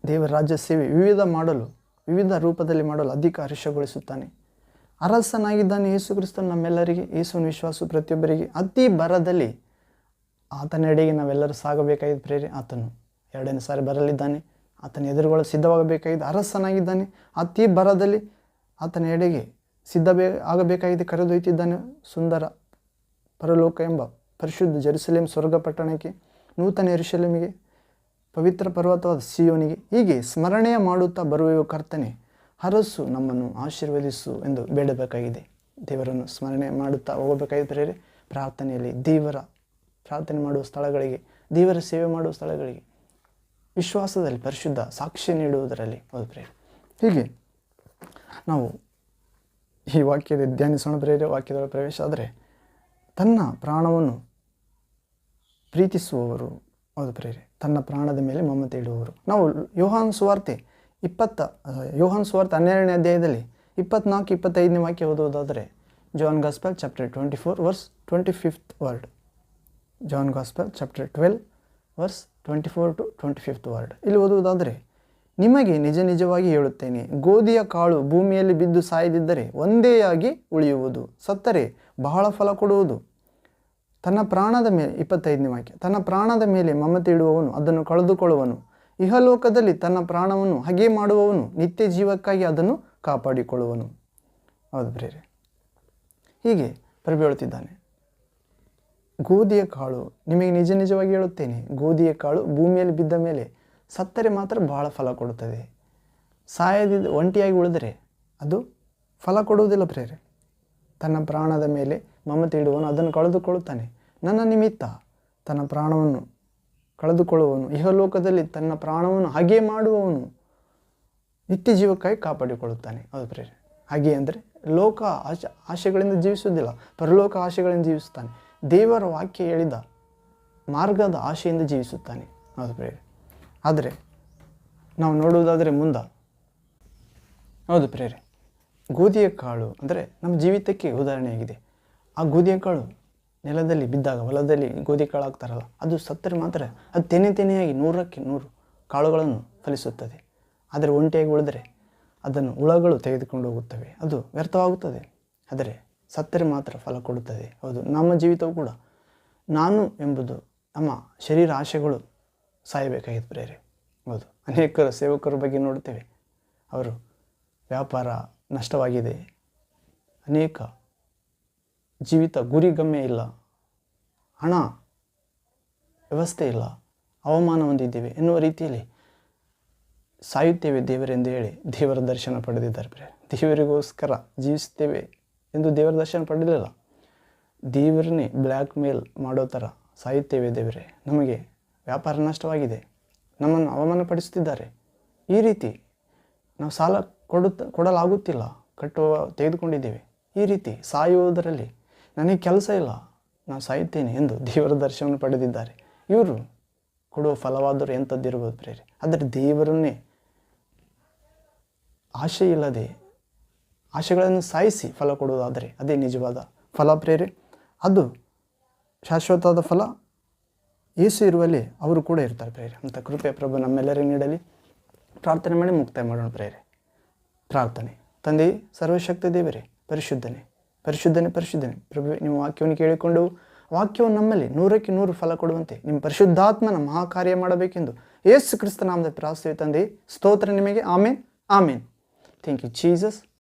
ದೇವರ ರಾಜ್ಯ ಸೇವೆ ವಿವಿಧ ರೂಪದಲ್ಲಿ ಮಾಡಲು ಅಧಿಕ ಹರ್ಷಗೊಳಿಸುತ್ತಾನೆ. ಅರಸನಾಗಿದ್ದಾನೆ ಯೇಸು ಕ್ರಿಸ್ತನು ನಮ್ಮೆಲ್ಲರಿಗೆ. ಯೇಸುವಿನ ವಿಶ್ವಾಸ ಪ್ರತಿಯೊಬ್ಬರಿಗೆ ಅತಿ ಬರದಲ್ಲಿ ಆತನೆಡೆಗೆ ನಾವೆಲ್ಲರೂ ಸಾಗಬೇಕಾಗಿದೆ ಪ್ರೇರೆ. ಆತನು 2ನೇ ಸಾರಿ ಬರಲಿದ್ದಾನೆ. ಆತನ ಎದುರುಗಳು ಸಿದ್ಧವಾಗಬೇಕಾಗಿದೆ. ಅರಸನಾಗಿದ್ದಾನೆ. ಅತಿ ಬರದಲ್ಲಿ ಆತನ ಎಡೆಗೆ ಆಗಬೇಕಾಗಿದೆ. ಕರೆದೊಯ್ತಿದ್ದಾನೆ ಸುಂದರ ಪರಲೋಕ ಎಂಬ ಪರಿಶುದ್ಧ ಜೆರುಸಲೇಮ್ ಸ್ವರ್ಗ ಪಟ್ಟಣಕ್ಕೆ, ನೂತನ ಯೆರೂಸಲೇಮಿಗೆ, ಪವಿತ್ರ ಪರ್ವತವಾದ ಸಿಯೋನಿಗೆ. ಹೀಗೆ ಸ್ಮರಣೆಯ ಮಾಡುತ್ತಾ ಬರುವೆವು ಕರ್ತನೆ, ಹರಸು, ನಮ್ಮನ್ನು ಆಶೀರ್ವದಿಸು ಎಂದು ಬೇಡಬೇಕಾಗಿದೆ. ದೇವರನ್ನು ಸ್ಮರಣೆ ಮಾಡುತ್ತಾ ಹೋಗಬೇಕಾಗಿದೆ ಪ್ರೇರೆ. ಪ್ರಾರ್ಥನೆಯಲ್ಲಿ ದೇವರ ಪ್ರಾರ್ಥನೆ ಮಾಡುವ ಸ್ಥಳಗಳಿಗೆ, ದೇವರ ಸೇವೆ ಮಾಡುವ ಸ್ಥಳಗಳಿಗೆ, ವಿಶ್ವಾಸದಲ್ಲಿ ಪರಿಶುದ್ಧ ಸಾಕ್ಷಿ ನೀಡುವುದರಲ್ಲಿ ಹೌದು ಪ್ರೇರೆ. ಹೀಗೆ ನಾವು ಈ ವಾಕ್ಯದ ಧ್ಯಾನಿಸೋಣ ಪ್ರೇರೆ. ವಾಕ್ಯದೊಳಗೆ ಪ್ರವೇಶ ಆದರೆ, ತನ್ನ ಪ್ರಾಣವನ್ನು ಪ್ರೀತಿಸುವವರು ಹೌದು ಪ್ರೇರೆ, ತನ್ನ ಪ್ರಾಣದ ಮೇಲೆ ಮಮತೆ ಇಡುವವರು. ನಾವು ಯೋಹಾನ್ ಸುವಾರ್ತೆ 12ನೇ ಅಧ್ಯಾಯದಲ್ಲಿ 24-25ನೇ ವಾಕ್ಯ ಓದುವುದಾದರೆ, John gospel chapter 24 verse 25th word. John gospel chapter 12 verse 24 to 25th word. ಇಲ್ಲಿ ಓದುವುದಾದರೆ, ನಿಮಗೆ ನಿಜ ನಿಜವಾಗಿ ಹೇಳುತ್ತೇನೆ, ಗೋಧಿಯ ಕಾಳು ಭೂಮಿಯಲ್ಲಿ ಬಿದ್ದು ಸಾಯದಿದ್ದರೆ ಒಂದೇಯಾಗಿ ಉಳಿಯುವುದು, ಸತ್ತರೆ ಬಹಳ ಫಲ ಕೊಡುವುದು. ತನ್ನ ಪ್ರಾಣದ ಮೇಲೆ 25ನೇ ವಾಕ್ಯ, ತನ್ನ ಪ್ರಾಣದ ಮೇಲೆ ಮಮತೆ ಇಡುವವನು ಅದನ್ನು ಕಳೆದುಕೊಳ್ಳುವನು. ಇಹಲೋಕದಲ್ಲಿ ತನ್ನ ಪ್ರಾಣವನ್ನು ಹಾಗೆ ಮಾಡುವವನು ನಿತ್ಯ ಜೀವಕ್ಕಾಗಿ ಅದನ್ನು ಕಾಪಾಡಿಕೊಳ್ಳುವನು. ಹೌದು ಪ್ರೇರೆ. ಹೀಗೆ ಪ್ರಭು ಹೇಳುತ್ತಿದ್ದಾನೆ, ಗೋಧಿಯ ಕಾಳು, ನಿಮಗೆ ನಿಜ ನಿಜವಾಗಿ ಹೇಳುತ್ತೇನೆ, ಗೋಧಿಯ ಕಾಳು ಭೂಮಿಯಲ್ಲಿ ಬಿದ್ದ ಮೇಲೆ ಸತ್ತರೆ ಮಾತ್ರ ಬಹಳ ಫಲ ಕೊಡುತ್ತದೆ. ಸಾಯದಿದ್ದ ಒಂಟಿಯಾಗಿ ಉಳಿದರೆ ಅದು ಫಲ ಕೊಡುವುದಿಲ್ಲ ಪ್ರೇರೆ. ತನ್ನ ಪ್ರಾಣದ ಮೇಲೆ ಮಮತೆ ಇಡುವವನು ಅದನ್ನು ಕಳೆದುಕೊಳ್ಳುತ್ತಾನೆ. ನನ್ನ ನಿಮಿತ್ತ ತನ್ನ ಪ್ರಾಣವನ್ನು ಕಳೆದುಕೊಳ್ಳುವವನು, ಇಹಲೋಕದಲ್ಲಿ ತನ್ನ ಪ್ರಾಣವನ್ನು ಹಾಗೆ ಮಾಡುವವನು ನಿತ್ಯ ಜೀವಕ್ಕಾಗಿ ಕಾಪಾಡಿಕೊಳ್ಳುತ್ತಾನೆ. ಹೌದು ಪ್ರೇರೆ. ಹಾಗೆ ಅಂದರೆ ಲೋಕ ಆಶೆಗಳಿಂದ ಜೀವಿಸುವುದಿಲ್ಲ, ಪರಲೋಕ ಆಶೆಗಳಿಂದ ಜೀವಿಸುತ್ತಾನೆ. ದೇವರ ವಾಕ್ಯ ಹೇಳಿದ ಮಾರ್ಗದ ಆಶೆಯಿಂದ ಜೀವಿಸುತ್ತಾನೆ. ಹೌದು ಪ್ರೇರೆ. ಆದರೆ ನಾವು ನೋಡುವುದಾದರೆ ಹೌದು ಪ್ರೇರೆ, ಗೋಧಿಯ ಕಾಳು ಅಂದರೆ ನಮ್ಮ ಜೀವಿತಕ್ಕೆ ಉದಾಹರಣೆಯಾಗಿದೆ. ಆ ಗೋಧಿಯ ಕಾಳು ನೆಲದಲ್ಲಿ ಬಿದ್ದಾಗ, ಹೊಲದಲ್ಲಿ ಗೋಧಿ ಕಾಳು ಹಾಕ್ತಾರಲ್ಲ, ಅದು ಸತ್ತರೆ ಮಾತ್ರ ಅದು ತೆನೆಯಾಗಿ 100ಕ್ಕೆ 100 ಕಾಳುಗಳನ್ನು ಫಲಿಸುತ್ತದೆ. ಆದರೆ ಒಂಟಿಯಾಗಿ ಉಳಿದರೆ ಅದನ್ನು ಹುಳಗಳು ತೆಗೆದುಕೊಂಡು ಹೋಗುತ್ತವೆ, ಅದು ವ್ಯರ್ಥವಾಗುತ್ತದೆ. ಆದರೆ ಸತ್ತರೆ ಮಾತ್ರ ಫಲ ಕೊಡುತ್ತದೆ. ಹೌದು, ನಮ್ಮ ಜೀವಿತವೂ ಕೂಡ ನಾನು ಎಂಬುದು ನಮ್ಮ ಶರೀರ ಆಶೆಗಳು ಸಾಯಬೇಕಾಗಿದೆ ಪ್ರೇರೆ. ಹೌದು, ಅನೇಕರ ಸೇವಕರ ಬಗ್ಗೆ ನೋಡ್ತೇವೆ, ಅವರು ವ್ಯಾಪಾರ ನಷ್ಟವಾಗಿದೆ, ಅನೇಕ ಜೀವಿತ ಗುರಿಗಮ್ಯ ಇಲ್ಲ, ಹಣ ವ್ಯವಸ್ಥೆ ಇಲ್ಲ, ಅವಮಾನ ಹೊಂದಿದ್ದೇವೆ ಎನ್ನುವ ರೀತಿಯಲ್ಲಿ ಸಾಯುತ್ತೇವೆ ದೇವರೆಂದು ಹೇಳಿ ದೇವರ ದರ್ಶನ ಪಡೆದಿದ್ದಾರೆ ಪ್ರೇರೆ. ದೇವರಿಗೋಸ್ಕರ ಜೀವಿಸ್ತೇವೆ ಎಂದು ದೇವರ ದರ್ಶನ ಪಡೆಯಲಿಲ್ಲ, ದೇವರನ್ನೇ ಬ್ಲ್ಯಾಕ್ ಮೇಲ್ ಮಾಡೋ ಥರ ಸಾಯುತ್ತೇವೆ. ದೇವರೇ, ನಮಗೆ ವ್ಯಾಪಾರ ನಷ್ಟವಾಗಿದೆ, ನಮ್ಮನ್ನು ಅವಮಾನಪಡಿಸುತ್ತಿದ್ದಾರೆ, ಈ ರೀತಿ ನಾವು ಸಾಲ ಕೊಡಲಾಗುತ್ತಿಲ್ಲ, ತೆಗೆದುಕೊಂಡಿದ್ದೇವೆ, ಈ ರೀತಿ ಸಾಯುವುದರಲ್ಲಿ ನನಗೆ ಕೆಲಸ ಇಲ್ಲ, ನಾನು ಸಾಯುತ್ತೇನೆ ಎಂದು ದೇವರ ದರ್ಶನವನ್ನು ಪಡೆದಿದ್ದಾರೆ. ಇವರು ಕೊಡುವ ಫಲವಾದರೂ ಎಂಥದ್ದಿರ್ಬೋದು ಪ್ರೇರೆ. ಆದರೆ ದೇವರನ್ನೇ ಆಶೆ ಇಲ್ಲದೆ ಆಶೆಗಳನ್ನು ಸಾಯಿಸಿ ಫಲ ಕೊಡುವುದಾದರೆ ಅದೇ ನಿಜವಾದ ಫಲ ಪ್ರೇರೆ. ಅದು ಶಾಶ್ವತವಾದ ಫಲ. ಯೇಸು ಇರುವಲ್ಲಿ ಅವರು ಕೂಡ ಇರ್ತಾರೆ ಪ್ರೇರೆ. ಅಂತ ಕೃಪೆ ಪ್ರಭು ನಮ್ಮೆಲ್ಲರಿಗೂ ನೀಡಲಿ. ಪ್ರಾರ್ಥನೆ ಮಾಡಿ ಮುಕ್ತಾಯ ಮಾಡೋಣ ಪ್ರೇರೆ. ಪ್ರಾರ್ಥನೆ. ತಂದೆ ಸರ್ವಶಕ್ತ ದೇವರೇ, ಪರಿಶುದ್ಧನೇ ಪರಿಶುದ್ಧನೇ ಪರಿಶುದ್ಧನೇ ಪ್ರಭು, ನಿಮ್ಮ ವಾಕ್ಯವನ್ನು ಕೇಳಿಕೊಂಡು ವಾಕ್ಯವು ನಮ್ಮಲ್ಲಿ 100ಕ್ಕೆ 100 ಫಲ ಕೊಡುವಂತೆ ನಿಮ್ಮ ಪರಿಶುದ್ಧಾತ್ಮನ ಮಹಾಕಾರ್ಯ ಮಾಡಬೇಕೆಂದು ಯೇಸು ಕ್ರಿಸ್ತ ನಾಮದ ಪ್ರಾರ್ಥನೆ ತಂದೆ, ಸ್ತೋತ್ರ ನಿಮಗೆ. Amen, amen. Thank you Jesus.